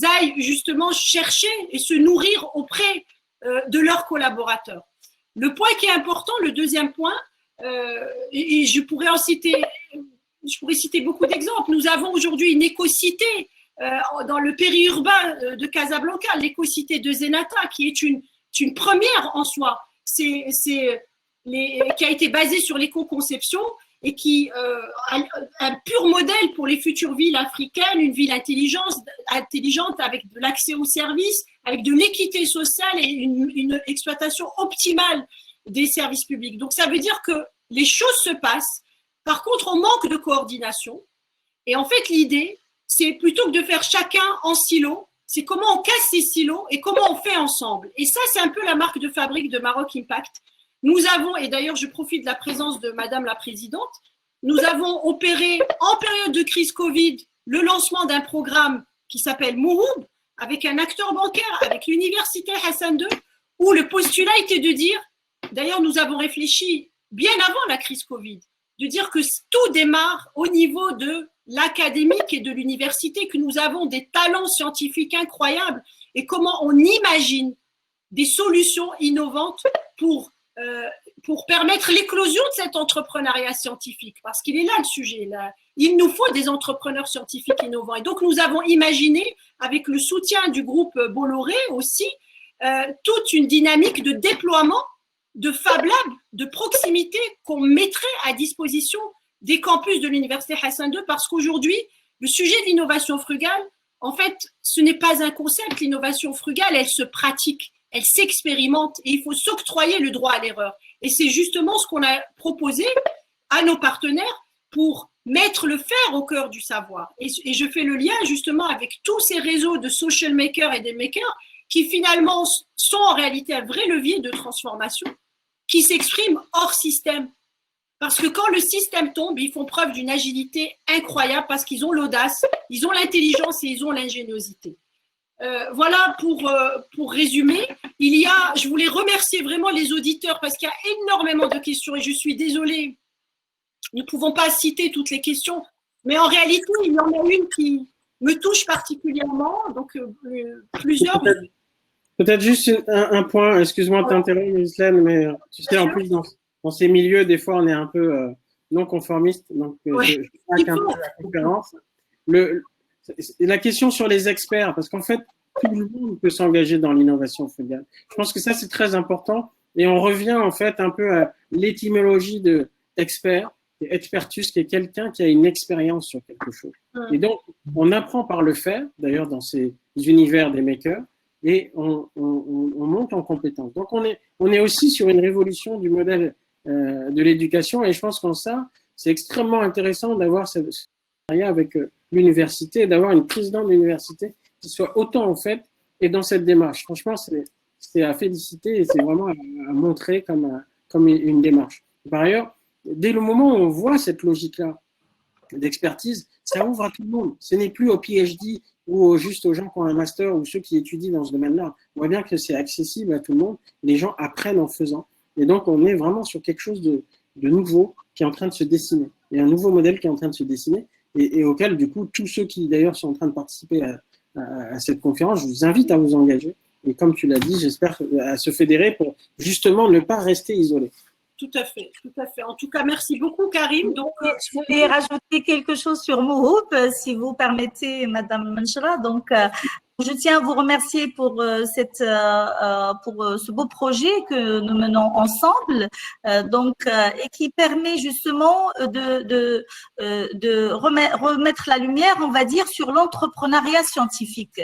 aillent justement chercher et se nourrir auprès de leurs collaborateurs. Le point qui est important, le deuxième point, et je pourrais citer beaucoup d'exemples. Nous avons aujourd'hui une écocité dans le périurbain de Casablanca, l'écocité de Zenata, qui est une première en soi. Qui a été basée sur l'éco-conception et qui un pur modèle pour les futures villes africaines, une ville intelligente avec de l'accès aux services, avec de l'équité sociale et une exploitation optimale des services publics. Donc, ça veut dire que les choses se passent. Par contre, on manque de coordination. Et en fait, l'idée, c'est plutôt que de faire chacun en silo, c'est comment on casse ces silos et comment on fait ensemble. Et ça, c'est un peu la marque de fabrique de Maroc Impact. Nous avons, et d'ailleurs, je profite de la présence de Madame la Présidente, nous avons opéré en période de crise Covid le lancement d'un programme qui s'appelle Mouhoub, avec un acteur bancaire, avec l'université Hassan II, où le postulat était de dire, d'ailleurs, nous avons réfléchi bien avant la crise Covid, de dire que tout démarre au niveau de l'académique et de l'université, que nous avons des talents scientifiques incroyables et comment on imagine des solutions innovantes pour permettre l'éclosion de cet entrepreneuriat scientifique, parce qu'il est là le sujet. Là. Il nous faut des entrepreneurs scientifiques innovants. Et donc, nous avons imaginé avec le soutien du groupe Bolloré aussi, toute une dynamique de déploiement de Fab Lab, de proximité qu'on mettrait à disposition des campus de l'Université Hassan II, parce qu'aujourd'hui, le sujet de l'innovation frugale, en fait, ce n'est pas un concept. L'innovation frugale, elle se pratique, elle s'expérimente et il faut s'octroyer le droit à l'erreur. Et c'est justement ce qu'on a proposé à nos partenaires pour mettre le fer au cœur du savoir. Et je fais le lien justement avec tous ces réseaux de social makers et des makers qui finalement sont en réalité un vrai levier de transformation, qui s'expriment hors système. Parce que quand le système tombe, ils font preuve d'une agilité incroyable parce qu'ils ont l'audace, ils ont l'intelligence et ils ont l'ingéniosité. Voilà pour résumer. Je voulais remercier vraiment les auditeurs parce qu'il y a énormément de questions et je suis désolée, nous ne pouvons pas citer toutes les questions, mais en réalité, il y en a une qui me touche particulièrement, donc plusieurs. Peut-être juste un point, excuse-moi de t'interrompre, Islène, mais tu sais, en plus, dans ces milieux, des fois, on est un peu non conformiste, donc je craque un peu la conférence. La question sur les experts, parce qu'en fait, tout le monde peut s'engager dans l'innovation frugale. Je pense que ça, c'est très important, et on revient en fait un peu à l'étymologie de expert, expertus, qui est quelqu'un qui a une expérience sur quelque chose. Et donc, on apprend par le faire, d'ailleurs, dans ces univers des makers, et on monte en compétence. Donc, on est aussi sur une révolution du modèle de l'éducation, et je pense qu'en ça, c'est extrêmement intéressant d'avoir ce partenariat avec l'université, d'avoir une présidente d'université qui soit autant en fait et dans cette démarche. Franchement, c'est à féliciter et c'est vraiment à montrer comme une démarche. Par ailleurs, dès le moment où on voit cette logique-là d'expertise, ça ouvre à tout le monde. Ce n'est plus au PhD ou juste aux gens qui ont un master ou ceux qui étudient dans ce domaine-là. On voit bien que c'est accessible à tout le monde. Les gens apprennent en faisant. Et donc, on est vraiment sur quelque chose de nouveau qui est en train de se dessiner. Il y a un nouveau modèle qui est en train de se dessiner et auquel, du coup, tous ceux qui, d'ailleurs, sont en train de participer à cette conférence, je vous invite à vous engager. Et comme tu l'as dit, j'espère à se fédérer pour justement ne pas rester isolés. Tout à fait, tout à fait. En tout cas, merci beaucoup, Karim. Donc, je voulais rajouter quelque chose sur Mouhoub, si vous permettez, Madame Manchra. Donc, je tiens à vous remercier pour ce beau projet que nous menons ensemble, et qui permet justement de remettre la lumière, on va dire, sur l'entrepreneuriat scientifique.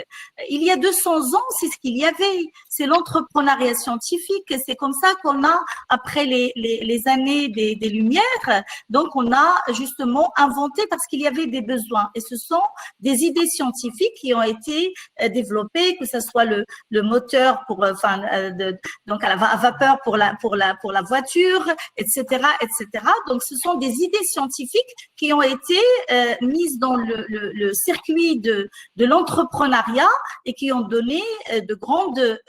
Il y a 200 ans, c'est ce qu'il y avait, c'est l'entrepreneuriat scientifique. C'est comme ça qu'on a, après les années des Lumières, donc on a justement inventé parce qu'il y avait des besoins. Et ce sont des idées scientifiques qui ont été développé, que ce soit le moteur donc à vapeur pour la voiture, etc., etc. Donc, ce sont des idées scientifiques qui ont été mises dans le circuit de l'entrepreneuriat et qui ont donné de grandes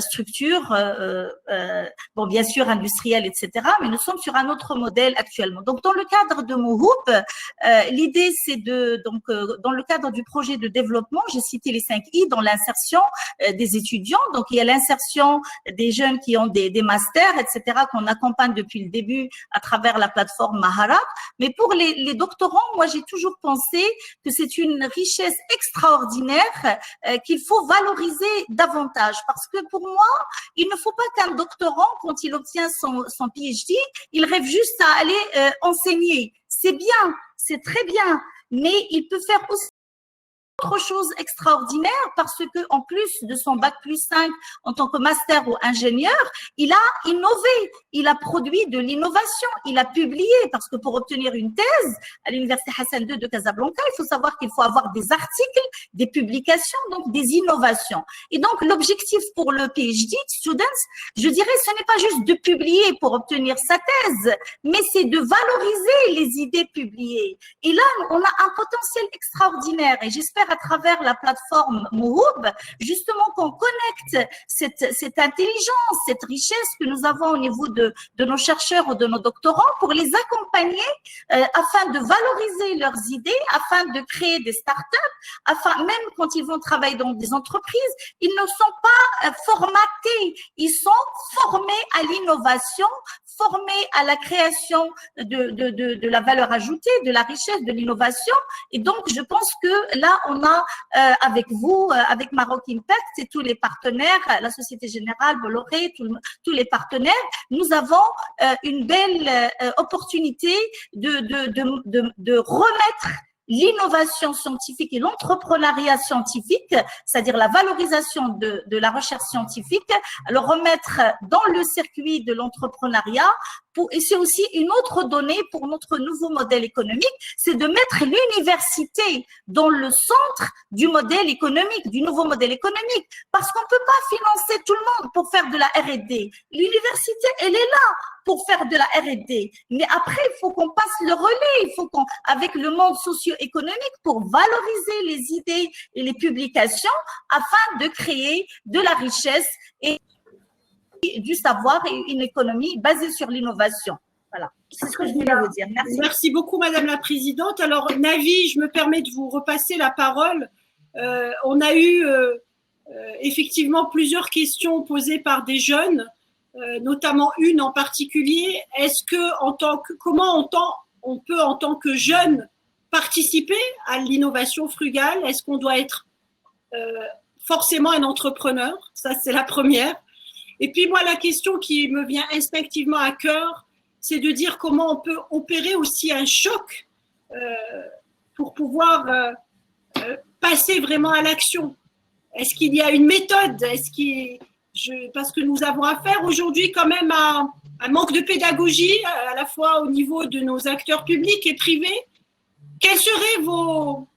structures, bon, bien sûr, industrielles, etc., mais nous sommes sur un autre modèle actuellement. Donc, dans le cadre de Mouhoub, l'idée, c'est dans le cadre du projet de développement, j'ai cité les 5 I dans l'insertion des étudiants. Donc, il y a l'insertion des jeunes qui ont des masters, etc., qu'on accompagne depuis le début à travers la plateforme Maharat. Mais pour les doctorants, moi, j'ai toujours pensé que c'est une richesse extraordinaire qu'il faut valoriser davantage. Parce que pour moi, il ne faut pas qu'un doctorant, quand il obtient son PhD, il rêve juste à aller enseigner. C'est bien, c'est très bien, mais il peut faire aussi autre chose extraordinaire parce que en plus de son bac plus 5 en tant que master ou ingénieur, il a innové, il a produit de l'innovation, il a publié parce que pour obtenir une thèse à l'Université Hassan II de Casablanca, il faut savoir qu'il faut avoir des articles, des publications, donc des innovations. Et donc l'objectif pour le PhD students, je dirais, ce n'est pas juste de publier pour obtenir sa thèse, mais c'est de valoriser les idées publiées. Et là, on a un potentiel extraordinaire et j'espère faire à travers la plateforme Mouhoub, justement qu'on connecte cette intelligence, cette richesse que nous avons au niveau de nos chercheurs ou de nos doctorants pour les accompagner afin de valoriser leurs idées, afin de créer des startups, afin, même quand ils vont travailler dans des entreprises, ils ne sont pas formatés, ils sont formés à l'innovation, formés à la création de la valeur ajoutée, de la richesse, de l'innovation. Et donc, je pense que là, on a avec vous, avec Maroc Impact et tous les partenaires, la Société Générale, Bolloré, tous les partenaires, nous avons une belle opportunité de remettre l'innovation scientifique et l'entrepreneuriat scientifique, c'est-à-dire la valorisation de la recherche scientifique, le remettre dans le circuit de l'entrepreneuriat. Et c'est aussi une autre donnée pour notre nouveau modèle économique, c'est de mettre l'université dans le centre du modèle économique, du nouveau modèle économique, parce qu'on ne peut pas financer tout le monde pour faire de la R&D. L'université, elle est là pour faire de la R&D. Mais après, il faut qu'on passe le relais, il faut qu'on, avec le monde socio-économique, pour valoriser les idées et les publications afin de créer de la richesse et du savoir et une économie basée sur l'innovation. Voilà, c'est ce que je voulais vous dire. Merci. Merci beaucoup, Madame la Présidente. Alors, Navi, je me permets de vous repasser la parole. On a eu effectivement plusieurs questions posées par des jeunes, notamment une en particulier. Est-ce que, comment on peut en tant que jeune participer à l'innovation frugale? Est-ce qu'on doit être forcément un entrepreneur? Ça, c'est la première. Et puis moi, la question qui me vient instinctivement à cœur, c'est de dire comment on peut opérer aussi un choc pour pouvoir passer vraiment à l'action. Est-ce qu'il y a une méthode? Parce que nous avons affaire aujourd'hui quand même à un manque de pédagogie, à la fois au niveau de nos acteurs publics et privés. Quelles seraient vos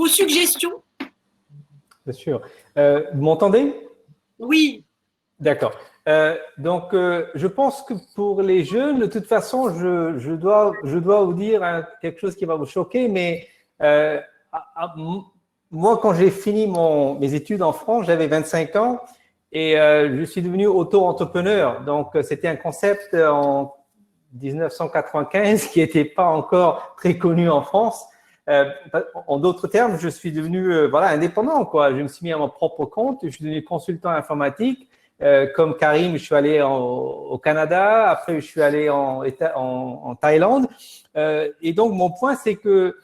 suggestions? Bien sûr. Vous m'entendez? Oui. D'accord. Donc, je pense que pour les jeunes, de toute façon, je dois vous dire quelque chose qui va vous choquer, mais moi, quand j'ai fini mes études en France, j'avais 25 ans et je suis devenu auto-entrepreneur. Donc, c'était un concept en 1995 qui n'était pas encore très connu en France. En d'autres termes, je suis devenu indépendant, quoi. Je me suis mis à mon propre compte, je suis devenu consultant informatique. Comme Karim, je suis allé au Canada, après je suis allé en Thaïlande. Et donc, mon point, c'est que,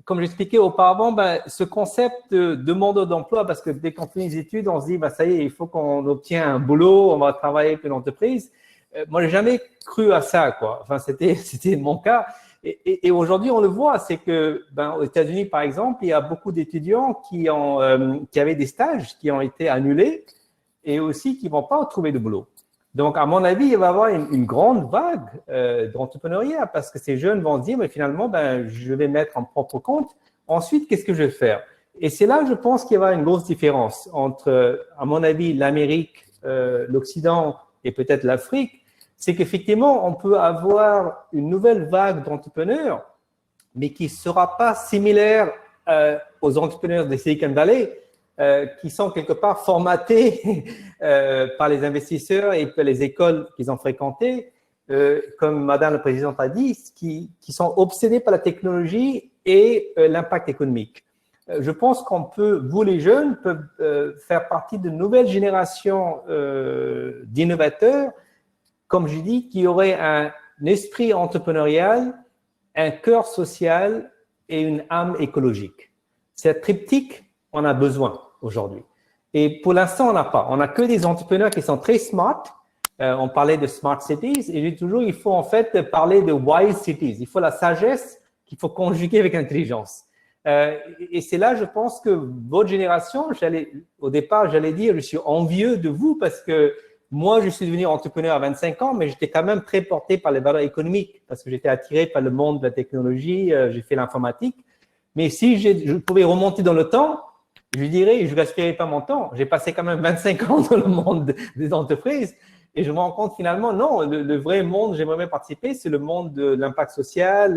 comme j'expliquais auparavant, ce concept de demandeur d'emploi, parce que dès qu'on finit les études, on se dit, ça y est, il faut qu'on obtienne un boulot, on va travailler pour une entreprise. Moi, j'ai jamais cru à ça, quoi. Enfin, c'était mon cas. Et aujourd'hui, on le voit, c'est que aux États-Unis, par exemple, il y a beaucoup d'étudiants qui avaient des stages qui ont été annulés et aussi qui ne vont pas trouver de boulot. Donc, à mon avis, il va y avoir une grande vague d'entrepreneuriat parce que ces jeunes vont se dire, mais finalement, je vais mettre en propre compte. Ensuite, qu'est-ce que je vais faire? Et c'est là, je pense, qu'il va y avoir une grosse différence entre, à mon avis, l'Amérique, l'Occident et peut-être l'Afrique. C'est qu'effectivement, on peut avoir une nouvelle vague d'entrepreneurs, mais qui ne sera pas similaire aux entrepreneurs de Silicon Valley, qui sont quelque part formatés par les investisseurs et par les écoles qu'ils ont fréquentées, comme Madame la Présidente a dit, qui sont obsédés par la technologie et l'impact économique. Je pense vous les jeunes, peuvent faire partie de nouvelles générations d'innovateurs, comme je dis, qui auraient un esprit entrepreneurial, un cœur social et une âme écologique. Cette triptyque, on a besoin aujourd'hui. Et pour l'instant, on n'a pas. On n'a que des entrepreneurs qui sont très smart. On parlait de smart cities et j'ai toujours, il faut en fait parler de wise cities. Il faut la sagesse qu'il faut conjuguer avec l'intelligence. Et c'est là, je pense que votre génération, au départ, j'allais dire, je suis envieux de vous parce que moi, je suis devenu entrepreneur à 25 ans, mais j'étais quand même très porté par les valeurs économiques parce que j'étais attiré par le monde de la technologie, j'ai fait l'informatique. Mais si je pouvais remonter dans le temps, je dirais, je ne gaspillerais pas mon temps. J'ai passé quand même 25 ans dans le monde des entreprises et je me rends compte finalement, non, le vrai monde, j'aimerais bien participer, c'est le monde de l'impact social,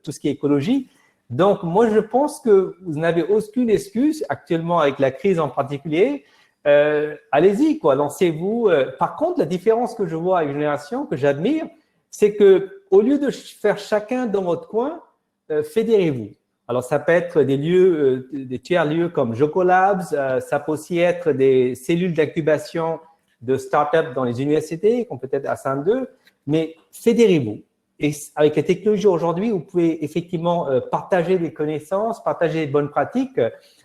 tout ce qui est écologie. Donc, moi, je pense que vous n'avez aucune excuse actuellement avec la crise en particulier. Allez-y, quoi, lancez-vous. Par contre, la différence que je vois avec Génération, que j'admire, c'est que au lieu de faire chacun dans votre coin, fédérez-vous. Alors, ça peut être des lieux, des tiers-lieux comme Jocolabs, ça peut aussi être des cellules d'incubation de start-up dans les universités, comme peut-être à Saint-Deux, mais fédérez-vous. Et avec la technologie aujourd'hui, vous pouvez effectivement partager des connaissances, partager des bonnes pratiques.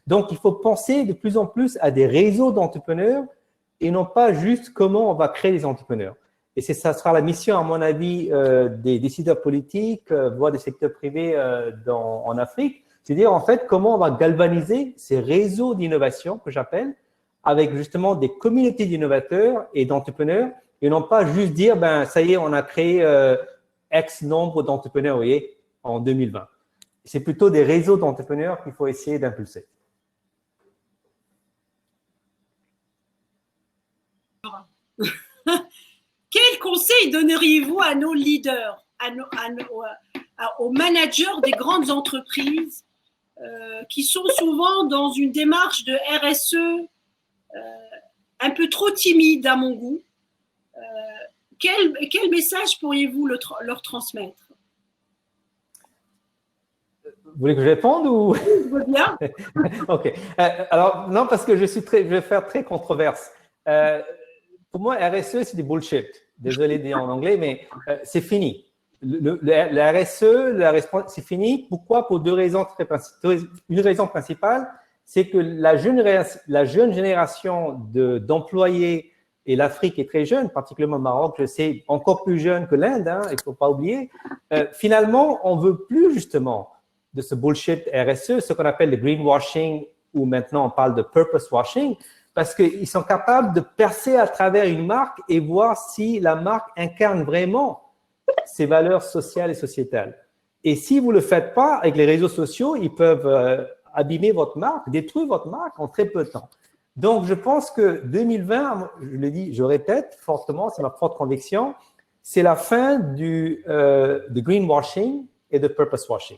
Donc, il faut penser de plus en plus à des réseaux d'entrepreneurs et non pas juste comment on va créer des entrepreneurs. Et ça sera la mission, à mon avis, des décideurs politiques, voire des secteurs privés en Afrique. C'est-à-dire, en fait, comment on va galvaniser ces réseaux d'innovation que j'appelle avec justement des communautés d'innovateurs et d'entrepreneurs et non pas juste dire, ben ça y est, on a créé X nombre d'entrepreneurs, vous voyez, en 2020. C'est plutôt des réseaux d'entrepreneurs qu'il faut essayer d'impulser. Quel conseil donneriez-vous à nos leaders, aux managers des grandes entreprises qui sont souvent dans une démarche de RSE un peu trop timide à mon goût? Quel message pourriez-vous leur transmettre? Vous voulez que je réponde ou? Je veux bien. OK. Alors, non, parce que je vais faire très controverse. Pour moi, RSE, c'est du bullshit. Désolé de dire en anglais, mais c'est fini. La RSE, c'est fini. Pourquoi? Pour deux raisons une raison principale, c'est que la jeune génération d'employés, et l'Afrique est très jeune, particulièrement le Maroc, je sais, encore plus jeune que l'Inde, hein, il ne faut pas oublier. Finalement, on ne veut plus justement de ce bullshit RSE, ce qu'on appelle le greenwashing, ou maintenant on parle de purpose washing, parce qu'ils sont capables de percer à travers une marque et voir si la marque incarne vraiment ses valeurs sociales et sociétales. Et si vous ne le faites pas, avec les réseaux sociaux, ils peuvent abîmer votre marque, détruire votre marque en très peu de temps. Donc, je pense que 2020, je le dis, je répète fortement, c'est ma forte conviction, c'est la fin de greenwashing et de purpose washing.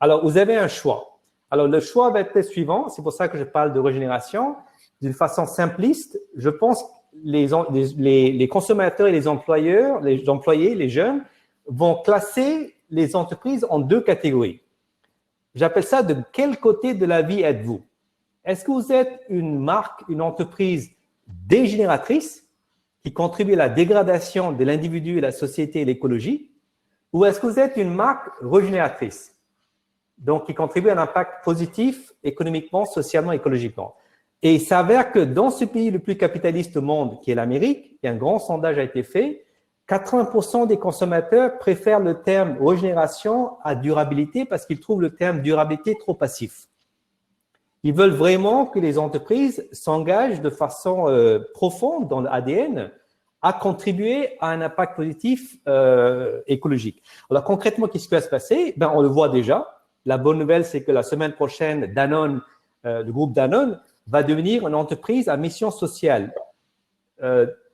Alors, vous avez un choix. Alors, le choix va être le suivant, c'est pour ça que je parle de régénération. D'une façon simpliste, je pense que les consommateurs et les employeurs, les employés, les jeunes, vont classer les entreprises en deux catégories. J'appelle ça de quel côté de la vie êtes-vous? Est-ce que vous êtes une marque, une entreprise dégénératrice qui contribue à la dégradation de l'individu, de la société et l'écologie? Ou est-ce que vous êtes une marque régénératrice, donc qui contribue à un impact positif économiquement, socialement, écologiquement? Et il s'avère que dans ce pays le plus capitaliste au monde, qui est l'Amérique, un grand sondage a été fait, 80% des consommateurs préfèrent le terme régénération à durabilité parce qu'ils trouvent le terme durabilité trop passif. Ils veulent vraiment que les entreprises s'engagent de façon profonde dans l'ADN à contribuer à un impact positif écologique. Alors concrètement, qu'est-ce qui va se passer? Ben, on le voit déjà. La bonne nouvelle, c'est que la semaine prochaine, Danone, le groupe Danone, va devenir une entreprise à mission sociale.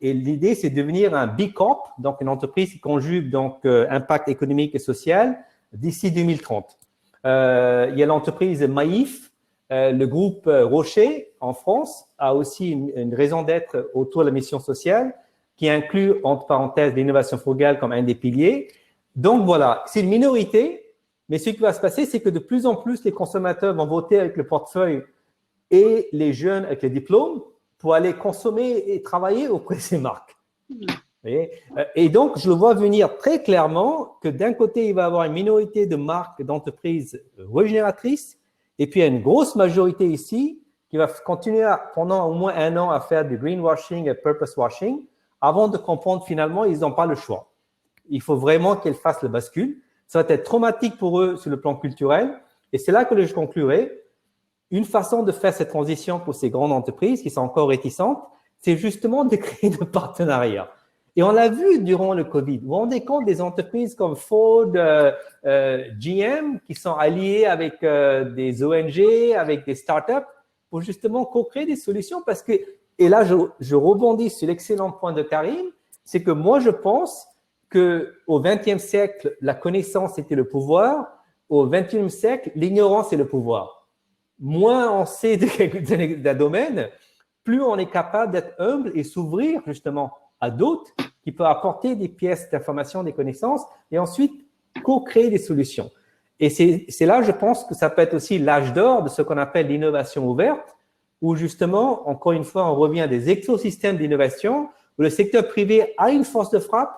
Et l'idée, c'est de devenir un B Corp, donc une entreprise qui conjugue donc impact économique et social d'ici 2030. Il y a l'entreprise Maïf. Le groupe Rocher, en France, a aussi une raison d'être autour de la mission sociale qui inclut, entre parenthèses, l'innovation frugale comme un des piliers. Donc, voilà, c'est une minorité, mais ce qui va se passer, c'est que de plus en plus, les consommateurs vont voter avec le portefeuille et les jeunes avec les diplômes pour aller consommer et travailler auprès de ces marques. Et donc, je le vois venir très clairement que d'un côté, il va y avoir une minorité de marques, d'entreprises régénératrices, et puis, il y a une grosse majorité ici qui va continuer pendant au moins 1 an à faire du greenwashing et purpose washing avant de comprendre finalement, ils n'ont pas le choix. Il faut vraiment qu'ils fassent le bascule. Ça va être traumatique pour eux sur le plan culturel. Et c'est là que je conclurai. Une façon de faire cette transition pour ces grandes entreprises qui sont encore réticentes, c'est justement de créer des partenariats. Et on l'a vu durant le Covid. Vous vous rendez compte des entreprises comme Ford, GM, qui sont alliées avec des ONG, avec des startups, pour justement co-créer des solutions. Parce que, et là, je rebondis sur l'excellent point de Karim, c'est que moi, je pense qu'au XXe siècle, la connaissance était le pouvoir. au XXIe siècle, l'ignorance est le pouvoir. Moins on sait d'un domaine, plus on est capable d'être humble et s'ouvrir justement à d'autres qui peuvent apporter des pièces d'information, des connaissances et ensuite co-créer des solutions. Et c'est là, je pense, que ça peut être aussi l'âge d'or de ce qu'on appelle l'innovation ouverte, où justement, encore une fois, on revient à des écosystèmes d'innovation où le secteur privé a une force de frappe,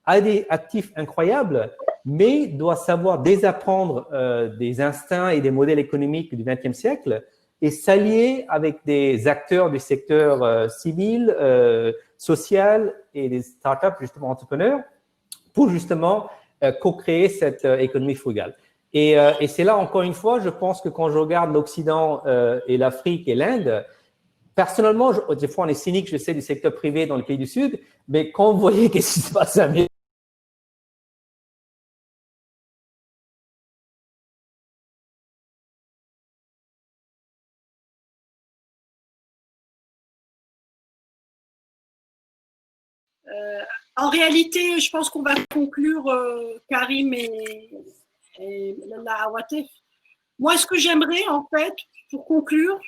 a des actifs incroyables, mais doit savoir désapprendre des instincts et des modèles économiques du XXe siècle et s'allier avec des acteurs du secteur civil, social et des startups, justement, entrepreneurs, pour justement co-créer cette économie frugale. Et c'est là, encore une fois, je pense que quand je regarde l'Occident et l'Afrique et l'Inde, personnellement, des fois on est cynique, je sais, du secteur privé dans les pays du Sud, mais quand vous voyez qu'est-ce qui se passe à Amérique, en réalité, je pense qu'on va conclure, Karim et la Awatef. Moi, ce que j'aimerais, en fait, pour conclure,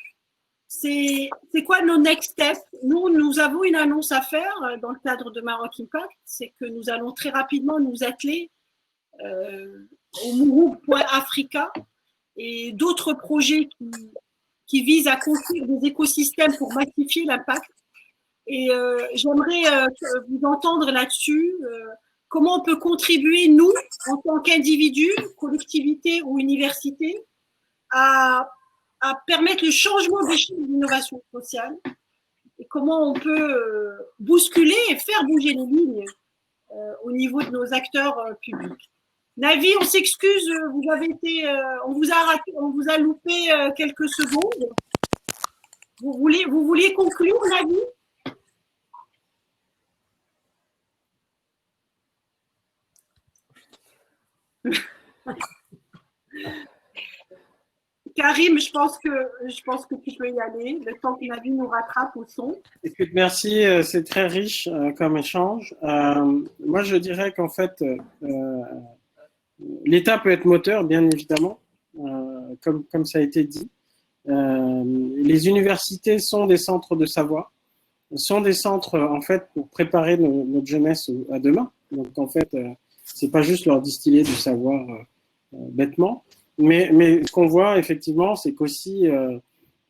c'est quoi nos next steps? Nous avons une annonce à faire dans le cadre de Maroc Impact, c'est que nous allons très rapidement nous atteler au Mouroub.Africa et d'autres projets qui visent à construire des écosystèmes pour massifier l'impact. Et j'aimerais vous entendre là-dessus. Comment on peut contribuer, nous, en tant qu'individus, collectivités ou universités, à permettre le changement d'échelle de l'innovation sociale et comment on peut bousculer et faire bouger les lignes au niveau de nos acteurs publics. Navi, on s'excuse, vous avez été, on vous a loupé quelques secondes. Vous vouliez conclure, Navi? Karim, je pense que tu peux y aller, le temps que Navi nous rattrape au son. Écoute, merci, c'est très riche comme échange. Moi, je dirais qu'en fait, l'État peut être moteur, bien évidemment, comme ça a été dit. Les universités sont des centres de savoir, sont des centres, en fait, pour préparer notre jeunesse à demain. Donc, en fait, c'est pas juste leur distiller du savoir bêtement. Mais ce qu'on voit, effectivement, c'est qu'aussi,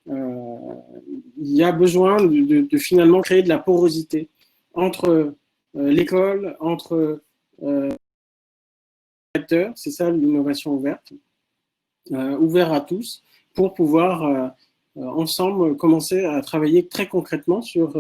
il y a besoin de finalement créer de la porosité entre l'école, entre acteurs, c'est ça l'innovation ouverte, ouvert à tous, pour pouvoir ensemble commencer à travailler très concrètement sur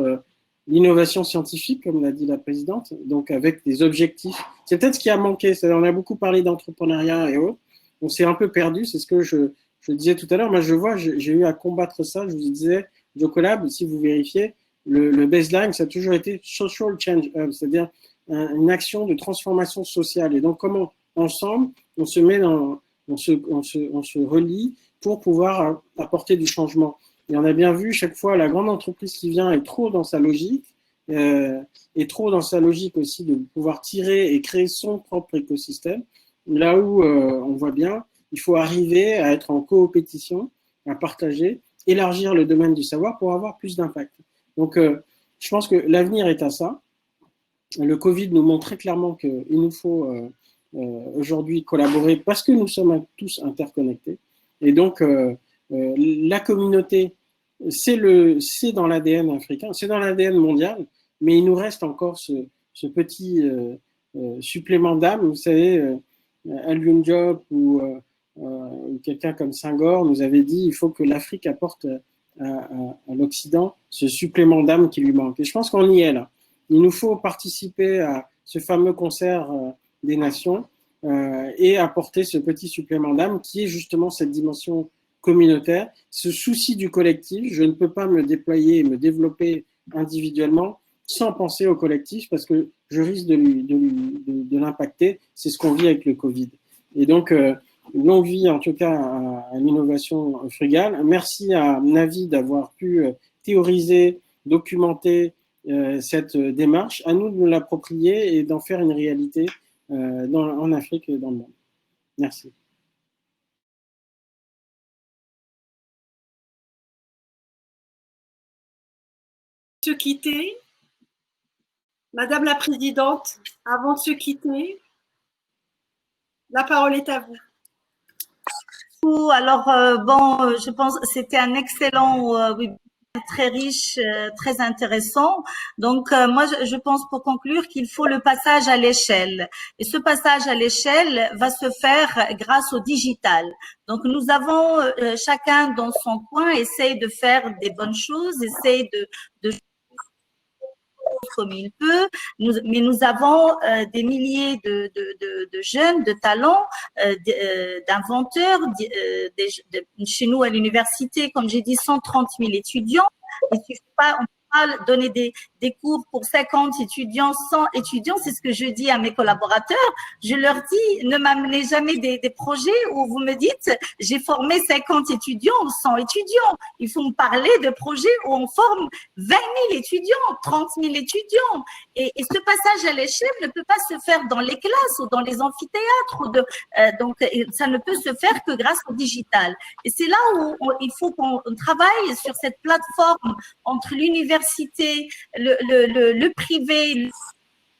l'innovation scientifique, comme l'a dit la présidente, donc avec des objectifs. C'est peut-être ce qui a manqué, on a beaucoup parlé d'entrepreneuriat et autres, on s'est un peu perdu, c'est ce que je disais tout à l'heure. Moi, je vois, j'ai eu à combattre ça. Je vous disais, Jocolab, si vous vérifiez, le baseline, ça a toujours été social change hub, c'est-à-dire une action de transformation sociale. Et donc, comment ensemble, on se met on se relie pour pouvoir apporter du changement. Et on a bien vu, chaque fois, la grande entreprise qui vient est trop dans sa logique, est trop dans sa logique aussi de pouvoir tirer et créer son propre écosystème. Là où on voit bien, il faut arriver à être en coopétition, à partager, élargir le domaine du savoir pour avoir plus d'impact. Donc, je pense que l'avenir est à ça. Le Covid nous montre très clairement qu'il nous faut aujourd'hui collaborer parce que nous sommes tous interconnectés. Et donc, la communauté, c'est dans l'ADN africain, c'est dans l'ADN mondial, mais il nous reste encore ce petit supplément d'âme. Vous savez, Alioune Diop ou quelqu'un comme Senghor nous avait dit il faut que l'Afrique apporte à l'Occident ce supplément d'âme qui lui manque. Et je pense qu'on y est là. Il nous faut participer à ce fameux concert des nations et apporter ce petit supplément d'âme qui est justement cette dimension communautaire, ce souci du collectif. Je ne peux pas me déployer et me développer individuellement sans penser au collectif parce que je risque de l'impacter. C'est ce qu'on vit avec le Covid. Et donc, longue vie en tout cas à l'innovation frugale. Merci à Navi d'avoir pu théoriser, documenter cette démarche. À nous de nous l'approprier et d'en faire une réalité en Afrique et dans le monde. Merci. se quitter, Madame la Présidente, avant de se quitter, la parole est à vous. Alors, bon, je pense que c'était un excellent webinaire, très riche, très intéressant. Donc, moi, je pense pour conclure qu'il faut le passage à l'échelle. Et ce passage à l'échelle va se faire grâce au digital. Donc, nous avons chacun dans son coin essaye de faire des bonnes choses, essaye de comme il peut, mais nous avons des milliers de jeunes, de talents, d'inventeurs. Chez nous à l'université, comme j'ai dit, 130 000 étudiants. Il suffit pas, on peut pas donner des cours pour 50 étudiants, 100 étudiants. C'est ce que je dis à mes collaborateurs. Je leur dis, ne m'amenez jamais des projets où vous me dites, j'ai formé 50 étudiants ou 100 étudiants. Il faut me parler de projets où on forme 20 000 étudiants, 30 000 étudiants. Et ce passage à l'échelle ne peut pas se faire dans les classes ou dans les amphithéâtres. Donc, ça ne peut se faire que grâce au digital. Et c'est là où il faut qu'on travaille sur cette plateforme entre l'université, le privé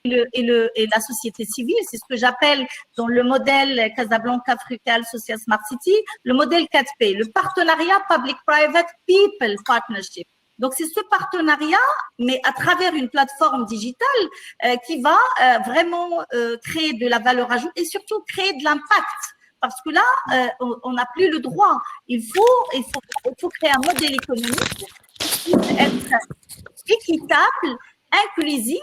et la société civile. C'est ce que j'appelle dans le modèle Casablanca Frugal Social Smart City, le modèle 4P, le partenariat Public-Private People Partnership. Donc, c'est ce partenariat, mais à travers une plateforme digitale qui va vraiment créer de la valeur ajoutée et surtout créer de l'impact. Parce que là, on n'a plus le droit. Il faut créer un modèle économique qui puisse être équitable, inclusif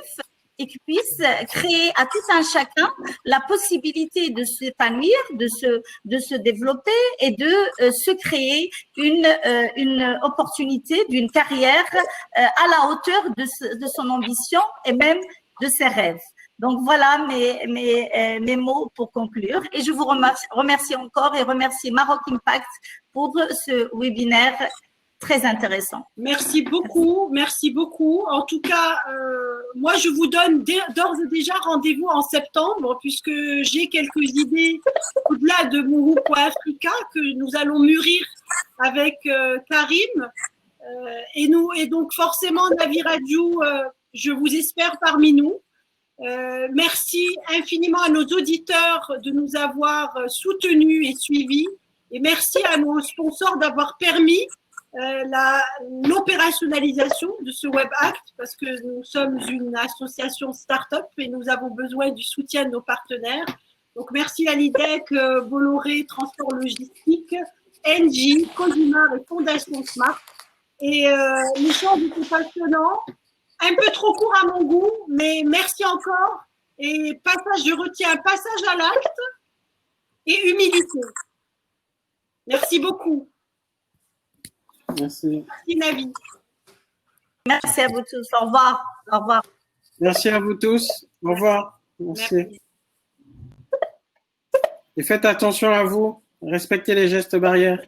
et qui puisse créer à tout un chacun la possibilité de s'épanouir, de se développer et de se créer une opportunité d'une carrière à la hauteur de son ambition et même de ses rêves. Donc voilà mes mots pour conclure. Et je vous remercie encore et remercie Maroc Impact pour ce webinaire très intéressant. Merci beaucoup, merci beaucoup. En tout cas, moi, je vous donne d'ores et déjà rendez-vous en septembre, puisque j'ai quelques idées au-delà de Mourou.Africa que nous allons mûrir avec Karim. Et donc, forcément, Navi Radio, je vous espère parmi nous. Merci infiniment à nos auditeurs de nous avoir soutenus et suivis. Et merci à nos sponsors d'avoir permis l'opérationnalisation de ce Web Act, parce que nous sommes une association start-up et nous avons besoin du soutien de nos partenaires. Donc, merci à l'IDEC, Bolloré, Transport Logistique, Engie, Cosumar et Fondation Smart. Et l'échange était passionnant, un peu trop court à mon goût, mais merci encore. Et je retiens passage à l'acte et humilité. Merci beaucoup. Merci. Merci Navi. Merci à vous tous. Au revoir. Au revoir. Merci à vous tous. Au revoir. Merci. Et faites attention à vous. Respectez les gestes barrières.